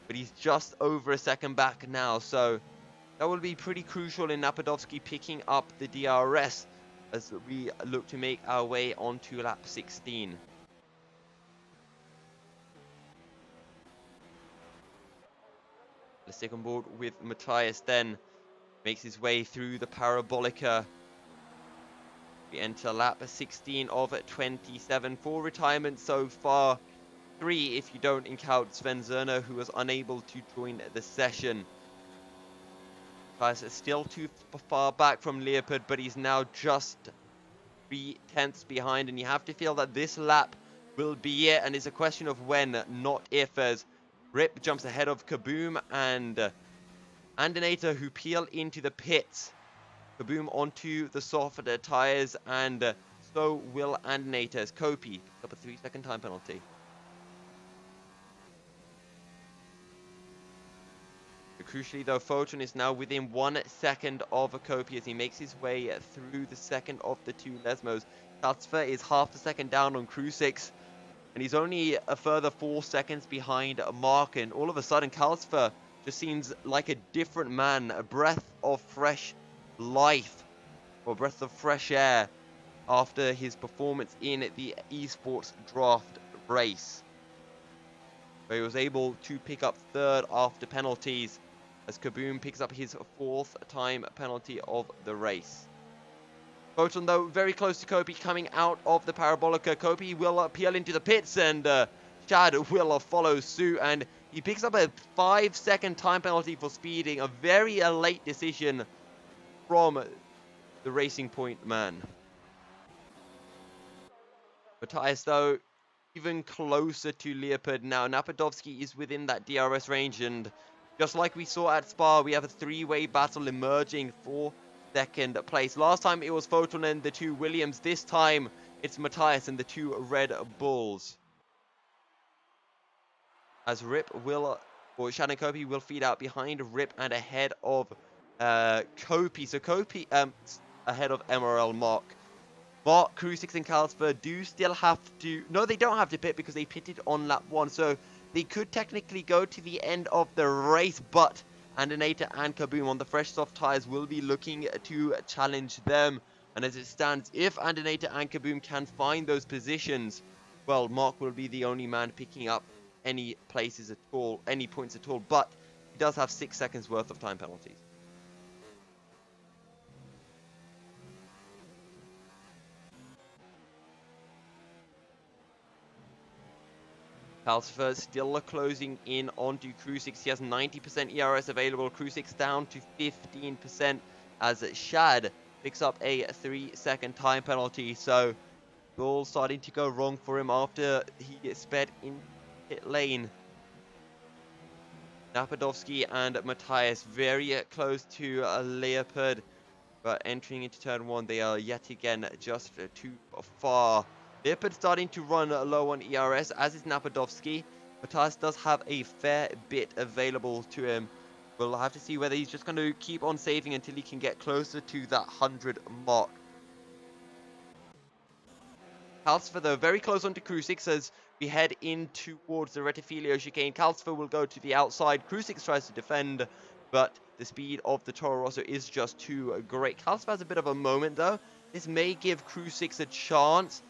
but he's just over a second back now, so that will be pretty crucial in Napadovsky picking up the DRS as we look to make our way onto lap 16. Let's stick on board with Matthias then. Makes his way through the Parabolica. We enter lap 16 of 27. 4 retirements so far. 3 if you don't count Sven Zerner, who was unable to join the session. Guys, still too far back from Leopard, but he's now just 3/10 behind, and you have to feel that this lap will be it, and it's a question of when, not if, as Rip jumps ahead of Kaboom and Andinator, who peel into the pits. Kaboom onto the soft tires, and so will Andinator as Kopi picks up a 3-second time penalty. Crucially though, Foton is now within 1 second of Kopi as he makes his way through the second of the two Lesmos. Kalsfer is half a second down on Crucix, and he's only a further 4 seconds behind Mark, and all of a sudden Kalsfer just seems like a different man, a breath of fresh life, or breath of fresh air, after his performance in the esports draft race, where he was able to pick up third after penalties, as Kaboom picks up his 4th time penalty of the race. Foton, though, very close to Kopi coming out of the Parabolica. Kopi will peel into the pits, and Chad will follow suit, and he picks up a 5-second time penalty for speeding. A very late decision from the Racing Point man. Matthias, though, even closer to Leopard now. Napadovsky is within that DRS range, and just like we saw at Spa, we have a 3-way battle emerging for second place. Last time it was Foton and the two Williams. This time it's Matthias and the two Red Bulls. As Rip will, or Shannon Kopi will feed out behind Rip and ahead of Kopi. So Kopi ahead of MRL Mark. But Crucix and Kalsfer do still have to... No, they don't have to pit because they pitted on lap 1. So they could technically go to the end of the race. But Andinator and Kaboom on the fresh soft tires will be looking to challenge them. And as it stands, if Andinator and Kaboom can find those positions, well, Mark will be the only man picking up any places at all, any points at all. But he does have 6 seconds worth of time penalties. Kalsfer still closing in onto Crucix. He has 90% ERS available. Crucix down to 15% as Shad picks up a 3-second time penalty. So all starting to go wrong for him after he sped in pit lane. Napadovsky and Matthias very close to Leopard, but entering into turn 1, they are yet again just too far. Leopard starting to run low on ERS, as is Napadovsky. Matthias does have a fair bit available to him. We'll have to see whether he's just going to keep on saving until he can get closer to that 100 mark. Kalsfer, though, very close onto Crucix as we head in towards the Retifilio chicane. Kalsfer will go to the outside. Crucix tries to defend, but the speed of the Toro Rosso is just too great. Kalsfer has a bit of a moment, though. This may give Crucix a chance.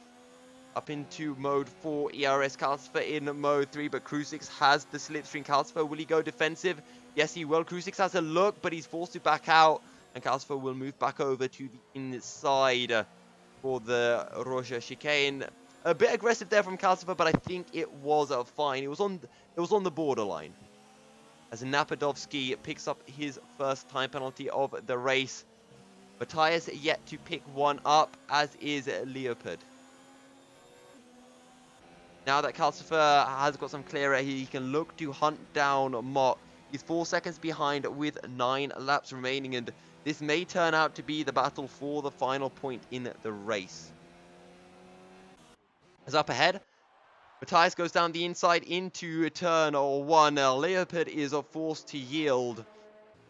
Up into mode 4, ERS Kalsfer in mode 3, but Crucix has the slipstream. Kalsfer, will he go defensive? Yes, he will. Crucix has a look, but he's forced to back out, and Kalsfer will move back over to the inside for the Roja chicane. A bit aggressive there from Kalsfer, but I think it was fine. It was on the borderline. As Napadovsky picks up his first time penalty of the race. Matthias yet to pick one up, as is Leopard. Now that Kalsfer has got some clear air, he can look to hunt down Mark. He's 4 seconds behind with 9 laps remaining, and this may turn out to be the battle for the final point in the race. As up ahead, Matthias goes down the inside into turn 1. Leopard is forced to yield,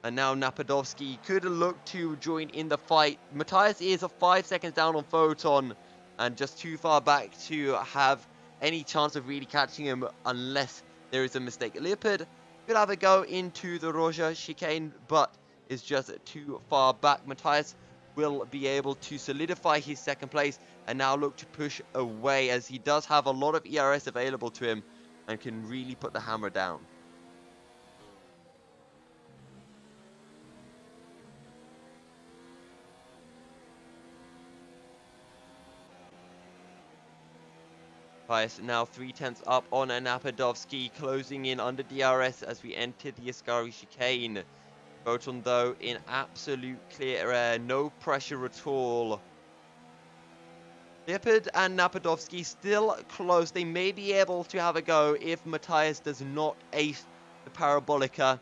and now Napadovsky could look to join in the fight. Matthias is 5 seconds down on Foton, and just too far back to have any chance of really catching him unless there is a mistake. Leopard could have a go into the Roja chicane, but is just too far back. Matthias will be able to solidify his second place and now look to push away, as he does have a lot of ERS available to him and can really put the hammer down. Hyperz now 3/10 up on Napadovsky, closing in under DRS as we enter the Ascari chicane. Foton, though, in absolute clear air, no pressure at all. Hyperz and Napadovsky still close. They may be able to have a go if Matthias does not ace the Parabolica.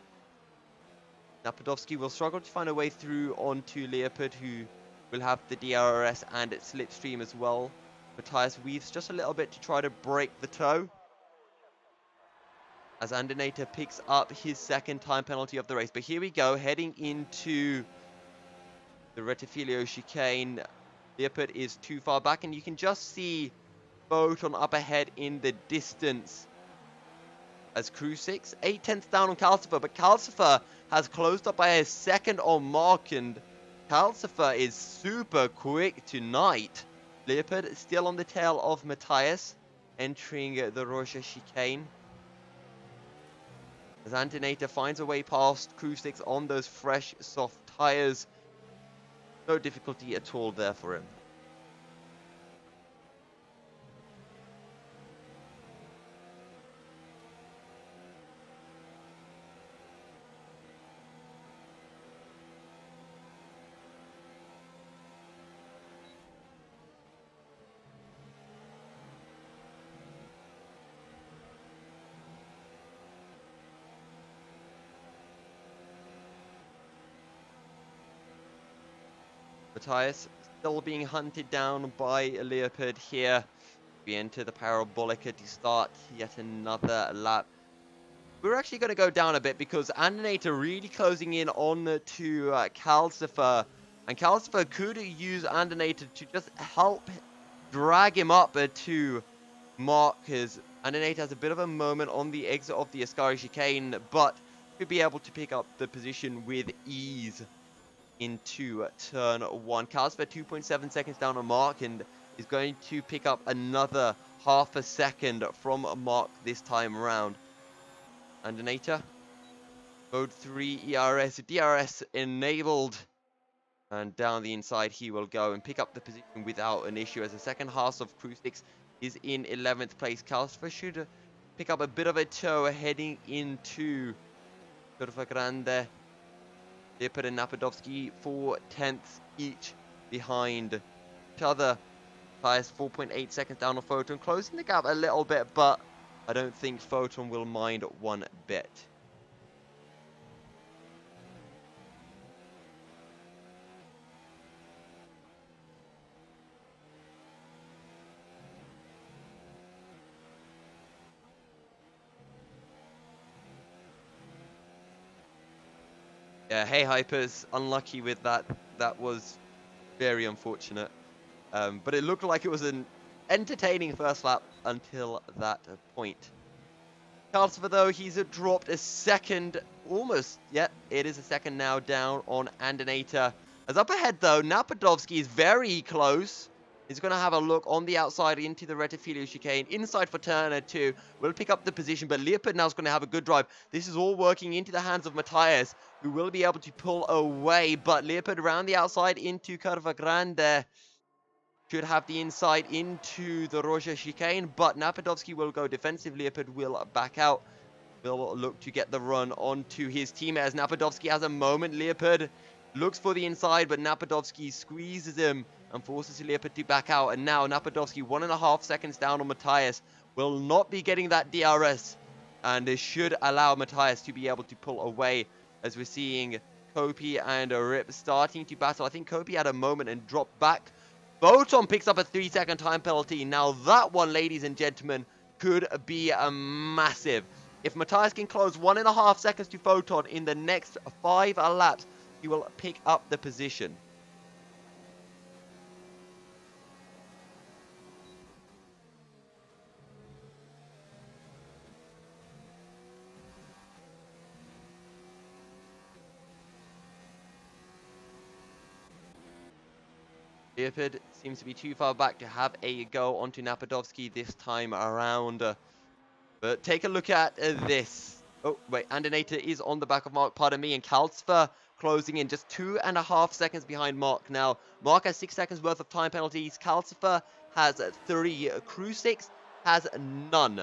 Napadovsky will struggle to find a way through onto Leopard, who will have the DRS and its slipstream as well. Matthias weaves just a little bit to try to break the toe, as Andinator picks up his second time penalty of the race. But here we go, heading into the Retifilio chicane. Leopard is too far back, and you can just see Foton up ahead in the distance as Crew 6, 8/10 down on Calcifer, but Calcifer has closed up by a second on Mark, and Calcifer is super quick tonight. Leopard still on the tail of Matthias, entering the Roja chicane. As Antinator finds a way past Crew 6 on those fresh, soft tyres. No difficulty at all there for him. Matthias still being hunted down by Leopard here. We enter the Parabolica to start yet another lap. We're actually going to go down a bit because Andinator really closing in on to Calcifer. And Calcifer could use Andinator to just help drag him up to Mark, because Andinator has a bit of a moment on the exit of the Ascari chicane, but could be able to pick up the position with ease into turn 1. Calcifer 2.7 seconds down on Mark, and is going to pick up another half a second from Mark this time around. Andinator, mode 3 ERS, DRS enabled, and down the inside he will go and pick up the position without an issue, as the second half of Crew 6 is in 11th place. Calcifer should pick up a bit of a toe heading into Curva Grande. Leopard and Napadovsky 4/10 each behind each other. Hyperz 4.8 seconds down on Foton, closing the gap a little bit, but I don't think Foton will mind one bit. Yeah, hey Hyperz, unlucky with that. That was very unfortunate. But it looked like it was an entertaining first lap until that point. Calcifer, though, he's dropped a second, almost, yeah, it is a second now down on Andinator. As up ahead, though, Napadovsky is very close. He's going to have a look on the outside into the Retifilio chicane. Inside for Turner, too. Will pick up the position, but Leopard now is going to have a good drive. This is all working into the hands of Matthias, who will be able to pull away. But Leopard around the outside into Curva Grande. Should have the inside into the Roja chicane, but Napadovsky will go defensive. Leopard will back out. Will look to get the run onto his teammate as Napadovsky has a moment. Leopard looks for the inside, but Napadovsky squeezes him and forces Leopard to back out. And now Napadovsky 1.5 seconds down on Matthias. Will not be getting that DRS, and this should allow Matthias to be able to pull away, as we're seeing Kopi and Rip starting to battle. I think Kopi had a moment and dropped back. Foton picks up a 3-second time penalty. Now that one, ladies and gentlemen, could be a massive. If Matthias can close 1.5 seconds to Foton in the next 5 laps, he will pick up the position. Hyperz seems to be too far back to have a go onto Napadovsky this time around. But take a look at this. Oh, wait, Andinator is on the back of Mark, pardon me, and Calcifer closing in just 2.5 seconds behind Mark. Now, Mark has 6 seconds worth of time penalties. Calcifer has 3. Crew 6 has none.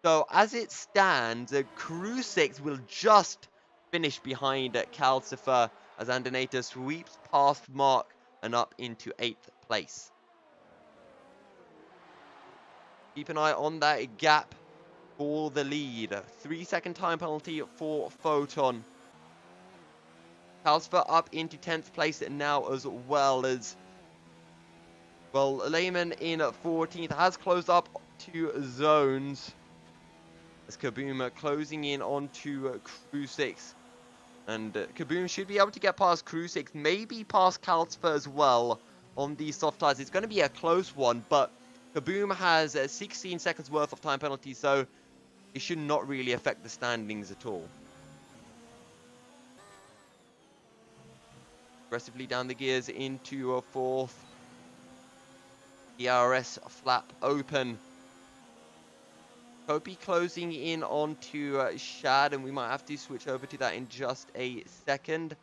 So as it stands, Crew 6 will just finish behind Calcifer as Andinator sweeps past Mark and up into 8th place. Keep an eye on that gap for the lead. 3-second time penalty for Foton. Calcifer up into 10th place now, as well as, well, Lehman in 14th has closed up 2 zones. As Kaboom closing in onto Crew 6. And Kaboom should be able to get past Crew 6, maybe past Calcifer as well on these soft tires. It's going to be a close one, but Kaboom has 16 seconds worth of time penalty, so it should not really affect the standings at all. Aggressively down the gears into a 4th. DRS flap open. Kopi closing in onto Shad, and we might have to switch over to that in just a second,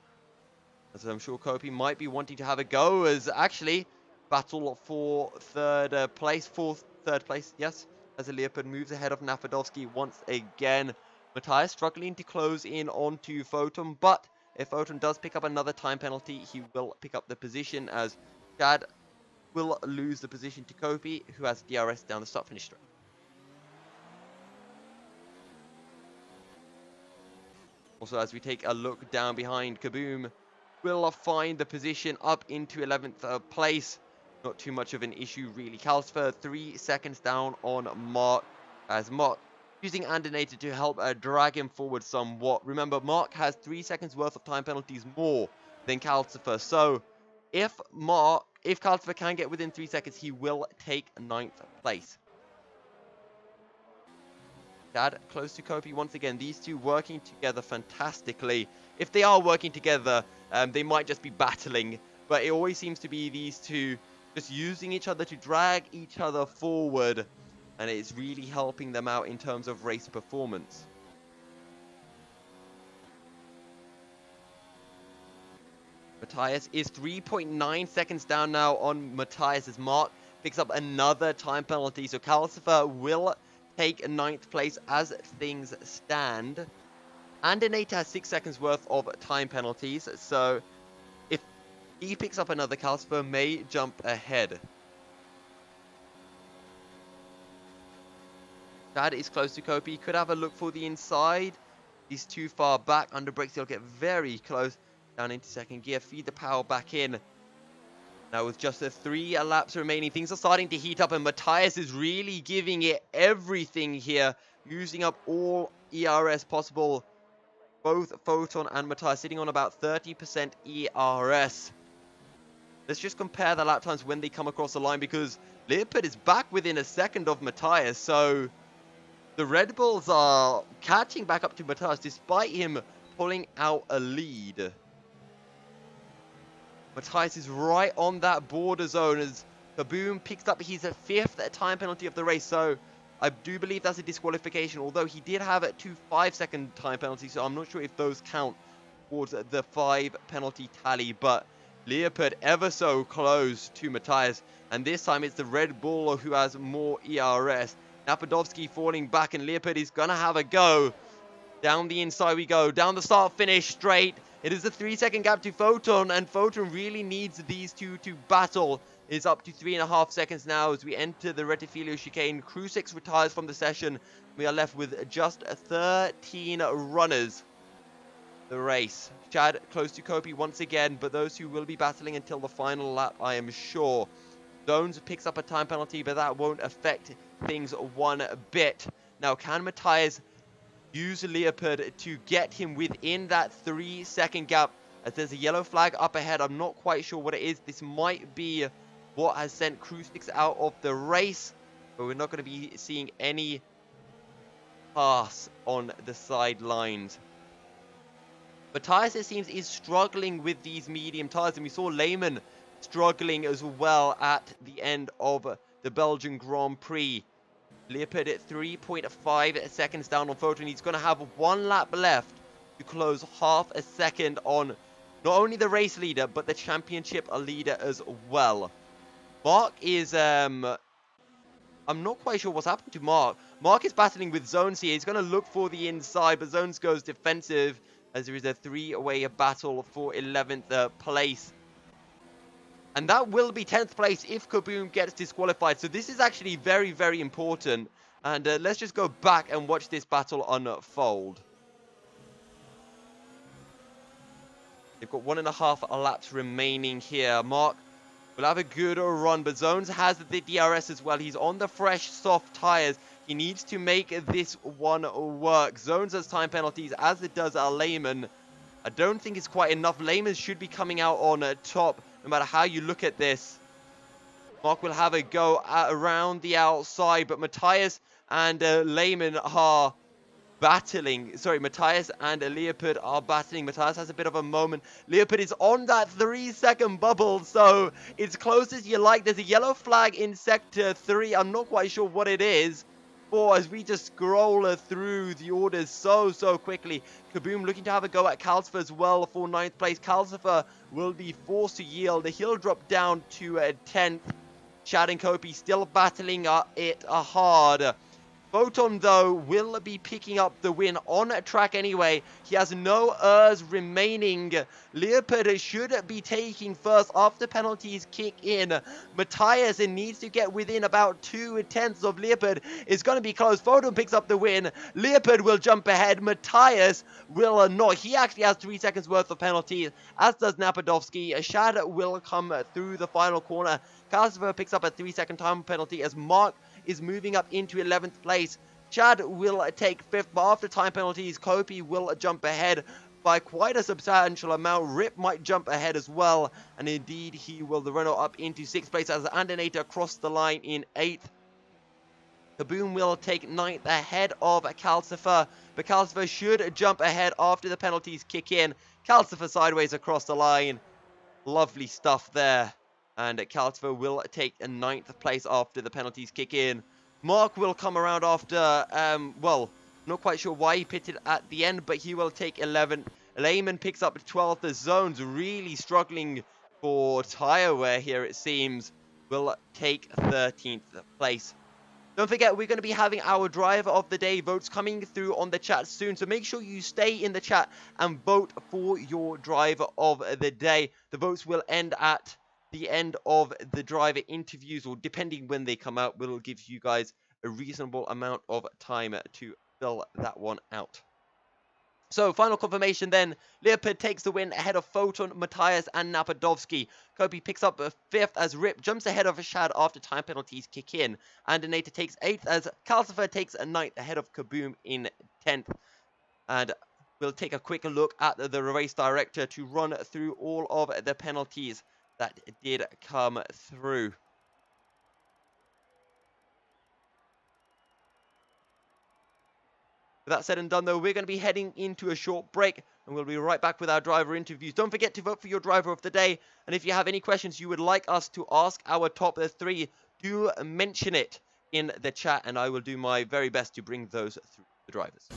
as I'm sure Kopi might be wanting to have a go, as actually battle for third place, yes, as a Leopard moves ahead of Nafadovsky once again. Matthias struggling to close in onto Foton, but if Foton does pick up another time penalty, he will pick up the position, as Shad will lose the position to Kopi, who has DRS down the start-finish straight. Also, as we take a look down behind, Kaboom will find the position up into 11th place. Not too much of an issue, really. Calcifer 3 seconds down on Mark, as Mark using Andinator to help drag him forward somewhat. Remember, Mark has 3 seconds worth of time penalties more than Calcifer. So, if Calcifer can get within 3 seconds, he will take 9th place. Shad close to Kopi once again. These two working together fantastically. If they are working together, they might just be battling, but it always seems to be these two just using each other to drag each other forward, and it's really helping them out in terms of race performance. Matthias is 3.9 seconds down now on Matthias as Mark picks up another time penalty, so Calcifer will take 9th place as things stand. Andinator has 6 seconds worth of time penalties, so if he picks up another, Calcifer may jump ahead. Shad is close to Kopi, could have a look for the inside. He's too far back, under brakes he'll get very close. Down into 2nd gear, feed the power back in. Now with just 3 laps remaining, things are starting to heat up, and Matthias is really giving it everything here, using up all ERS possible. Both Foton and Matthias sitting on about 30% ERS. Let's just compare the lap times when they come across the line, because Leopard is back within a second of Matthias, so the Red Bulls are catching back up to Matthias despite him pulling out a lead. Matthias is right on that border zone as Kaboom picks up his 5th time penalty of the race. So I do believe that's a disqualification, although he did have 2 5-second time penalties. So I'm not sure if those count towards the 5 penalty tally. But Leopard ever so close to Matthias. And this time it's the Red Bull who has more ERS. Napadovsky falling back, and Leopard is going to have a go. Down the inside we go. Down the start finish straight. It is a 3-second gap to Foton, and Foton really needs these two to battle. It's up to 3.5 seconds now as we enter the Retifilio chicane. Crew 6 retires from the session. We are left with just 13 runners. The race. Shad close to Kopi once again, but those two will be battling until the final lap, I am sure. Zones picks up a time penalty, but that won't affect things one bit. Now, can Matthias use Leopard to get him within that 3-second gap? As there's a yellow flag up ahead, I'm not quite sure what it is. This might be what has sent Crew 6 out of the race, but we're not going to be seeing any pass on the sidelines. Matthias, it seems, is struggling with these medium tires, and we saw Lehman struggling as well at the end of the Belgian Grand Prix. Leopard at 3.5 seconds down on Foton. He's going to have 1 lap left to close half a second on not only the race leader, but the championship leader as well. Mark is I'm not quite sure what's happened to Mark. Mark is battling with Zones here. He's going to look for the inside, but Zones goes defensive as there is a 3-way battle for 11th place. And that will be 10th place if Kaboom gets disqualified. So this is actually very, very important. And let's just go back and watch this battle unfold. They've got 1.5 laps remaining here. Mark will have a good run, but Zones has the DRS as well. He's on the fresh, soft tires. He needs to make this one work. Zones has time penalties, as it does Lehman. I don't think it's quite enough. Lehman should be coming out on top, no matter how you look at this. Mark will have a go around the outside, but Matthias and Lehman are battling. Sorry, Matthias and Leopard are battling. Matthias has a bit of a moment. Leopard is on that 3-second bubble, so it's close as you like. There's a yellow flag in Sector 3. I'm not quite sure what it is for as we just scroll through the orders so quickly. Kaboom looking to have a go at Calcifer as well for 9th place. Calcifer will be forced to yield. He'll drop down to 10th. Chad and Kopi still battling it hard. Foton, though, will be picking up the win on track anyway. He has no ERS remaining. Leopard should be taking first after penalties kick in. Matthias needs to get within about 2/10 of Leopard. It's going to be close. Foton picks up the win. Leopard will jump ahead. Matthias will not. He actually has 3 seconds worth of penalties, as does Napadovsky. Shad will come through the final corner. Calcifer picks up a 3-second time penalty as Mark is moving up into 11th place. Chad will take 5th, but after time penalties, Kopi will jump ahead by quite a substantial amount. Rip might jump ahead as well, and indeed he will the runner up into 6th place as Andinator crossed the line in 8th. Kaboom will take 9th ahead of Calcifer, but Calcifer should jump ahead after the penalties kick in. Calcifer sideways across the line. Lovely stuff there. And Calcifer will take a 9th place after the penalties kick in. Mark will come around after, well, not quite sure why he pitted at the end, but he will take 11th. Lehman picks up 12th. The Zones really struggling for tire wear here, it seems. Will take 13th place. Don't forget, we're going to be having our driver of the day votes coming through on the chat soon. So make sure you stay in the chat and vote for your driver of the day. The votes will end at the end of the driver interviews, or depending when they come out, will give you guys a reasonable amount of time to fill that one out. So, final confirmation then. Leopard takes the win ahead of Foton, Matthias, and Napadovsky. Kopi picks up 5th as Rip jumps ahead of Shad after time penalties kick in. Andinator takes 8th as Calcifer takes a 9th ahead of Kaboom in 10th. And we'll take a quick look at the race director to run through all of the penalties that did come through. With that said and done, though, we're going to be heading into a short break, and we'll be right back with our driver interviews. Don't forget to vote for your driver of the day, and if you have any questions you would like us to ask our top 3, do mention it in the chat, and I will do my very best to bring those through the drivers.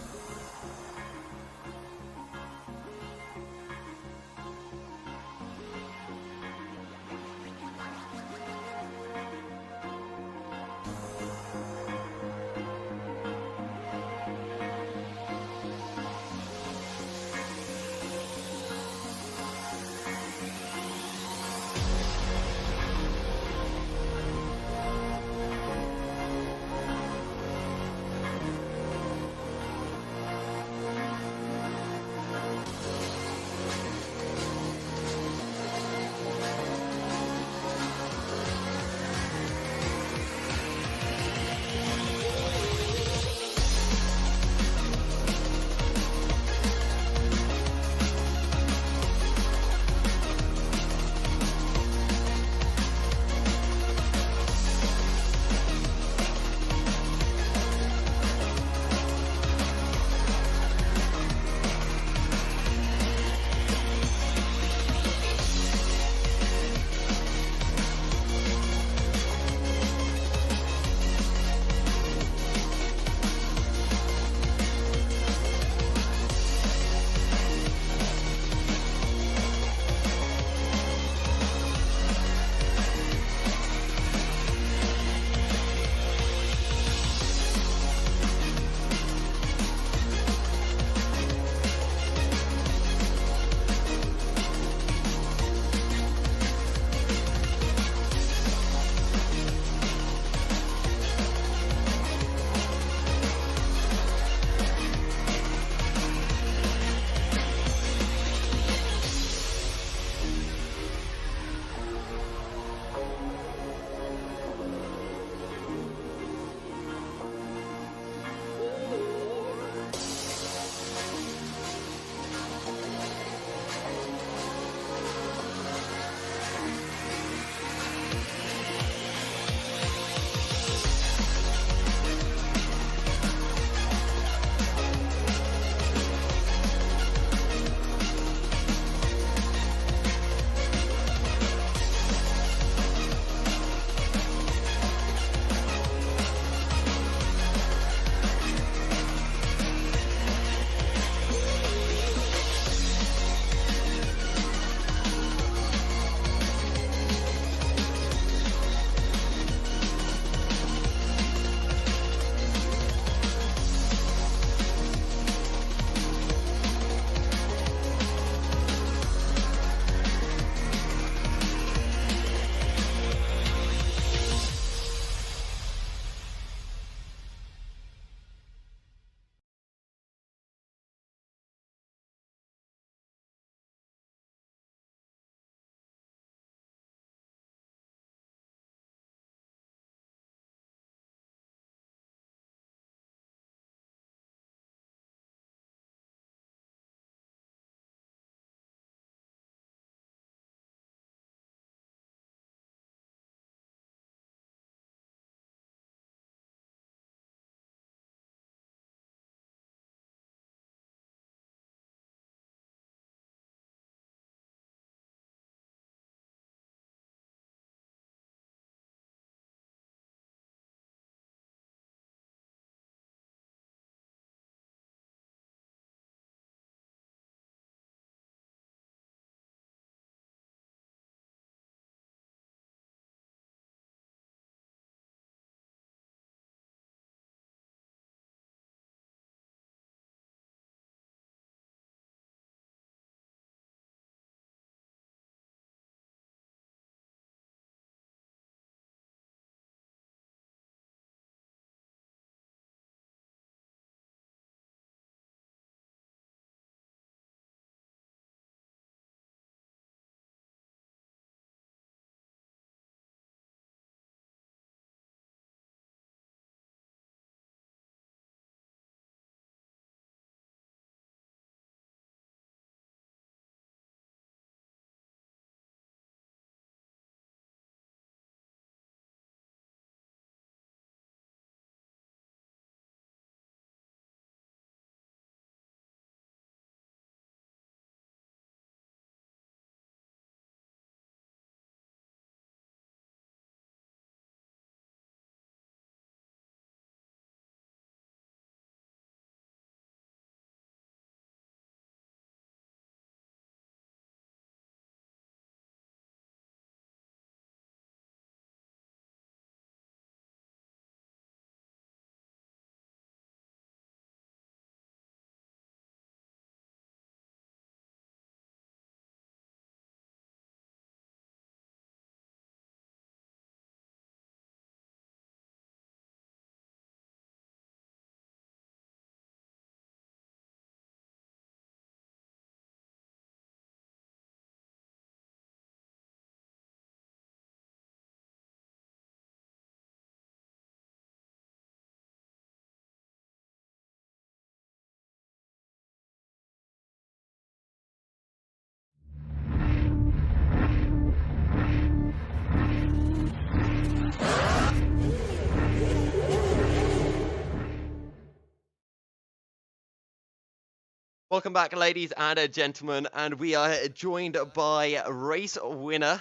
Welcome back, ladies and gentlemen, and we are joined by race winner.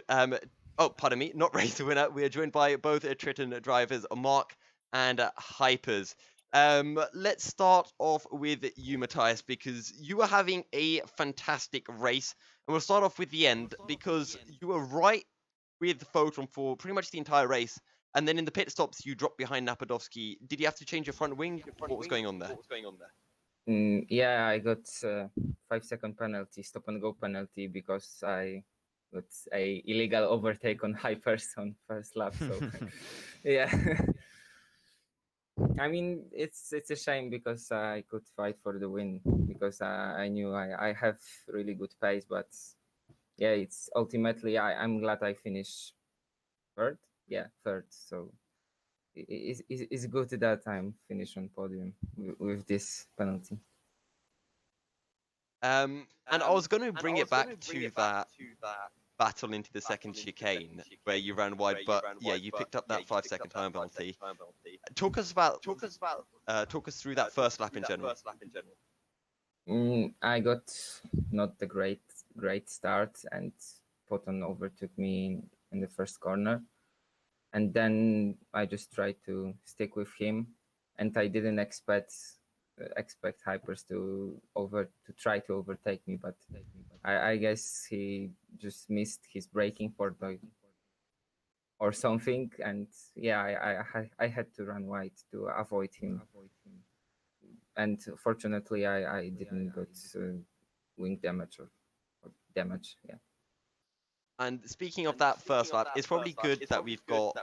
Oh, pardon me, not race winner. We are joined by both Triton drivers, Mark and Hyperz. Let's start off with you, Matthias, because you were having a fantastic race, and we'll start off with the end because you were right with Foton for pretty much the entire race, and then in the pit stops you dropped behind Napadovsky. Did you have to change your front wing? What was going on there? Yeah, I got 5-second penalty, stop and go penalty, because I got a illegal overtake on Hyperz on first lap. So yeah, I mean it's a shame because I could fight for the win because I knew I have really good pace, but yeah, it's ultimately I'm glad I finished third. Yeah, third. So it's good that I'm finished on podium with this penalty. And I was going to bring it back to that battle into the second chicane where you ran wide, but yeah, you picked up that 5-second time penalty. Talk us through that first lap in general. I got not the great start, and Foton overtook me in the first corner, and then I just tried to stick with him, and I didn't expect Hyperz to try to overtake me, but I guess he just missed his braking port or something, and yeah, I had to run wide to avoid him, and fortunately I didn't got wing damage or damage. Yeah. And speaking of that first lap, it's probably good that we've got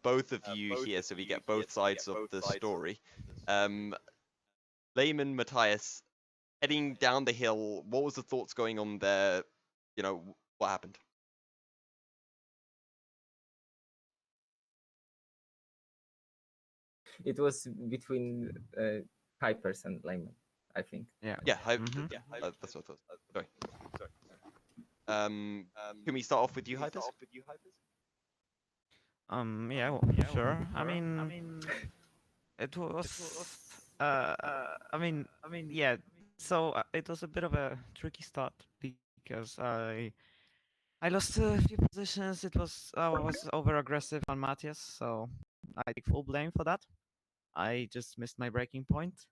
both of you here, so we get both sides of the story. Layman, Matthias, heading down the hill, what was the thoughts going on there? You know, what happened? It was between Hyperz and Layman, I think. Yeah, that's what I thought. Sorry. Can we start off with you, Hyperz? Yeah, sure. I mean, it was. Yeah. So it was a bit of a tricky start because I lost a few positions. I was over aggressive on Matthias, so I take full blame for that. I just missed my breaking point.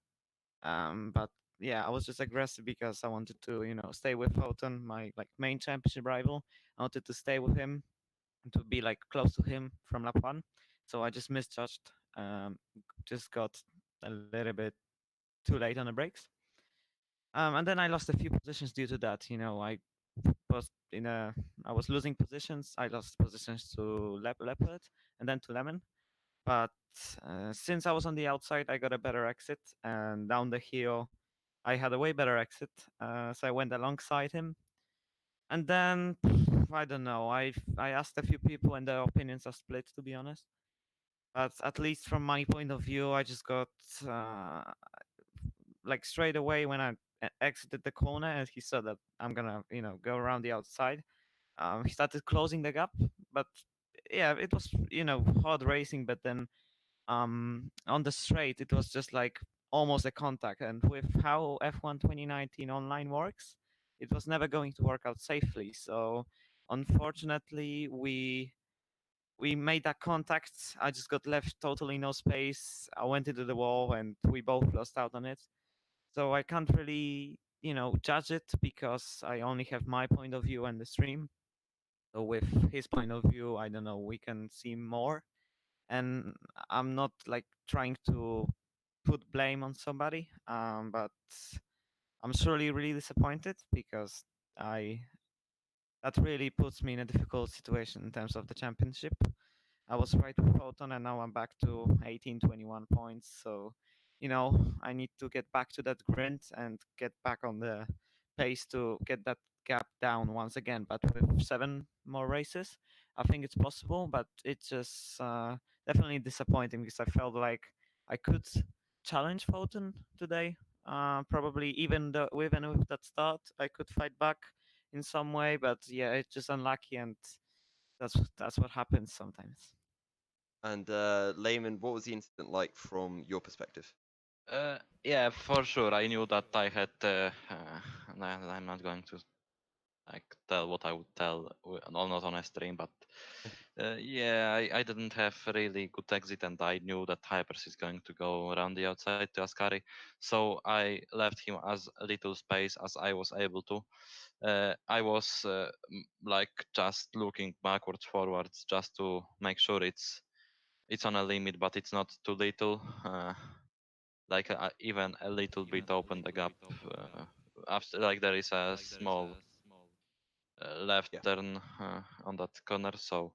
But yeah, I was just aggressive because I wanted to, stay with Foton, my main championship rival. I wanted to stay with him and to be close to him from lap one. So I just misjudged. Just got a little bit too late on the brakes. And then I lost a few positions due to that. Was I was losing positions. I lost positions to Leopard and then to Lemon. But since I was on the outside, I got a better exit, and down the hill, I had a way better exit. So I went alongside him, and then I don't know. I asked a few people, and their opinions are split, to be honest. But at least from my point of view, I just got uh, straight away when I exited the corner, and he said that I'm gonna go around the outside. He started closing the gap, but yeah, it was hard racing. But then on the straight, it was just almost a contact. And with how F1 2019 online works, it was never going to work out safely. So unfortunately, we made that contact. I just got left totally no space. I went into the wall, and we both lost out on it. So I can't really judge it because I only have my point of view and the stream. So with his point of view, I don't know, we can see more. And I'm not trying to put blame on somebody, but I'm surely really disappointed because I that really puts me in a difficult situation in terms of the championship. I was right with Foton, and now I'm back to 18, 21 points. So, I need to get back to that grind and get back on the pace to get that gap down once again. But with 7 more races, I think it's possible. But it's just definitely disappointing because I felt like I could challenge Foton today. Probably even with that start, I could fight back in some way. But yeah, it's just unlucky, and that's what happens sometimes. And Layman, what was the incident like from your perspective? Yeah, for sure. I knew that I had. I'm not going to like tell what I would tell, not on a stream, but yeah, I didn't have a really good exit, and I knew that Hyperz is going to go around the outside to Ascari, so I left him as little space as I was able to. I was like just looking backwards, forwards, just to make sure it's on a limit, but it's not too little. Like even a little bit open the gap. After like there is a small left Yeah. turn on that corner, so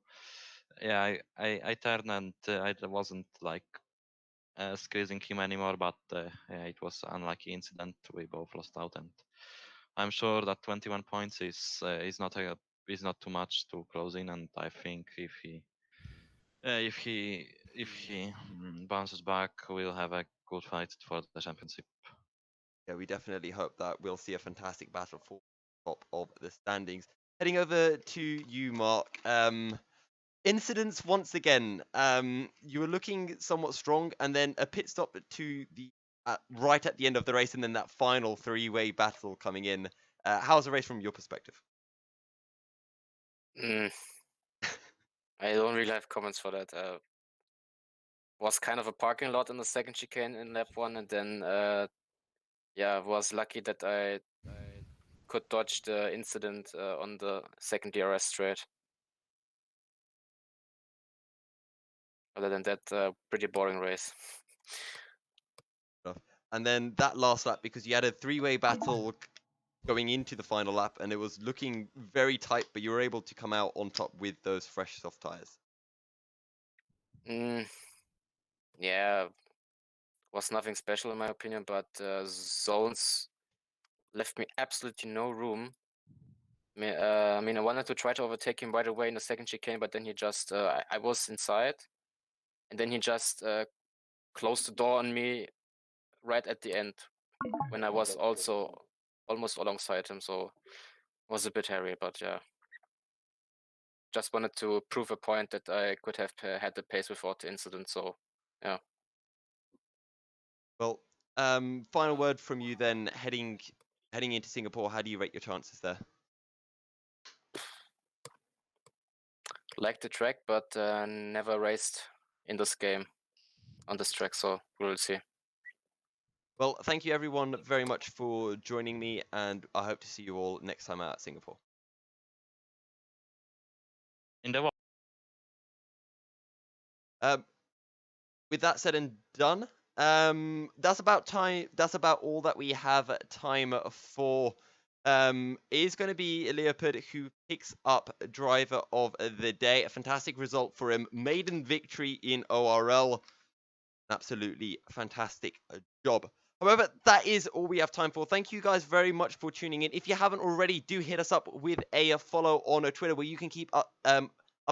yeah, I turned and I wasn't like squeezing him anymore, but yeah, it was unlucky incident. We both lost out, and I'm sure that 21 points is not too much to close in, and I think if he bounces back, we'll have a good fight for the championship. Yeah, we definitely hope that we'll see a fantastic battle for top of the standings. Heading over to you, Mark. Incidents once again. You were looking somewhat strong, and then a pit stop to the right at the end of the race, and then that final three-way battle coming in. How's the race from your perspective? I don't really have comments for that. Was kind of a parking lot in the second chicane in lap 1, and then yeah, was lucky that I could dodge the incident on the second DRS straight. Other than that, pretty boring race. And then that last lap, because you had a three-way battle going into the final lap, and it was looking very tight, but you were able to come out on top with those fresh soft tires. Yeah, was nothing special in my opinion, but zones left me absolutely no room. I mean, I wanted to try to overtake him right away in the second chicane, but then he just, I was inside, and then he just closed the door on me right at the end when I was also almost alongside him, so it was a bit hairy, but yeah. Just wanted to prove a point that I could have had the pace without the incident, so yeah. Well, final word from you then, heading into Singapore. How do you rate your chances there? Like the track, but never raced in this game on this track, so we'll see. Well, thank you everyone very much for joining me, and I hope to see you all next time out at Singapore. In the With that said and done, that's about time. That's about all that we have time for. It is going to be Leopard who picks up driver of the day. A fantastic result for him. Maiden victory in ORL. Absolutely fantastic job. However, that is all we have time for. Thank you guys very much for tuning in. If you haven't already, do hit us up with a follow on Twitter where you can keep up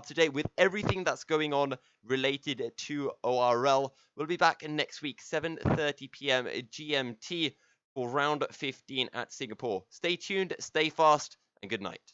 to date with everything that's going on related to ORL. We'll be back next week, 7:30 p.m. GMT for round 15 at Singapore. Stay tuned, stay fast, and good night.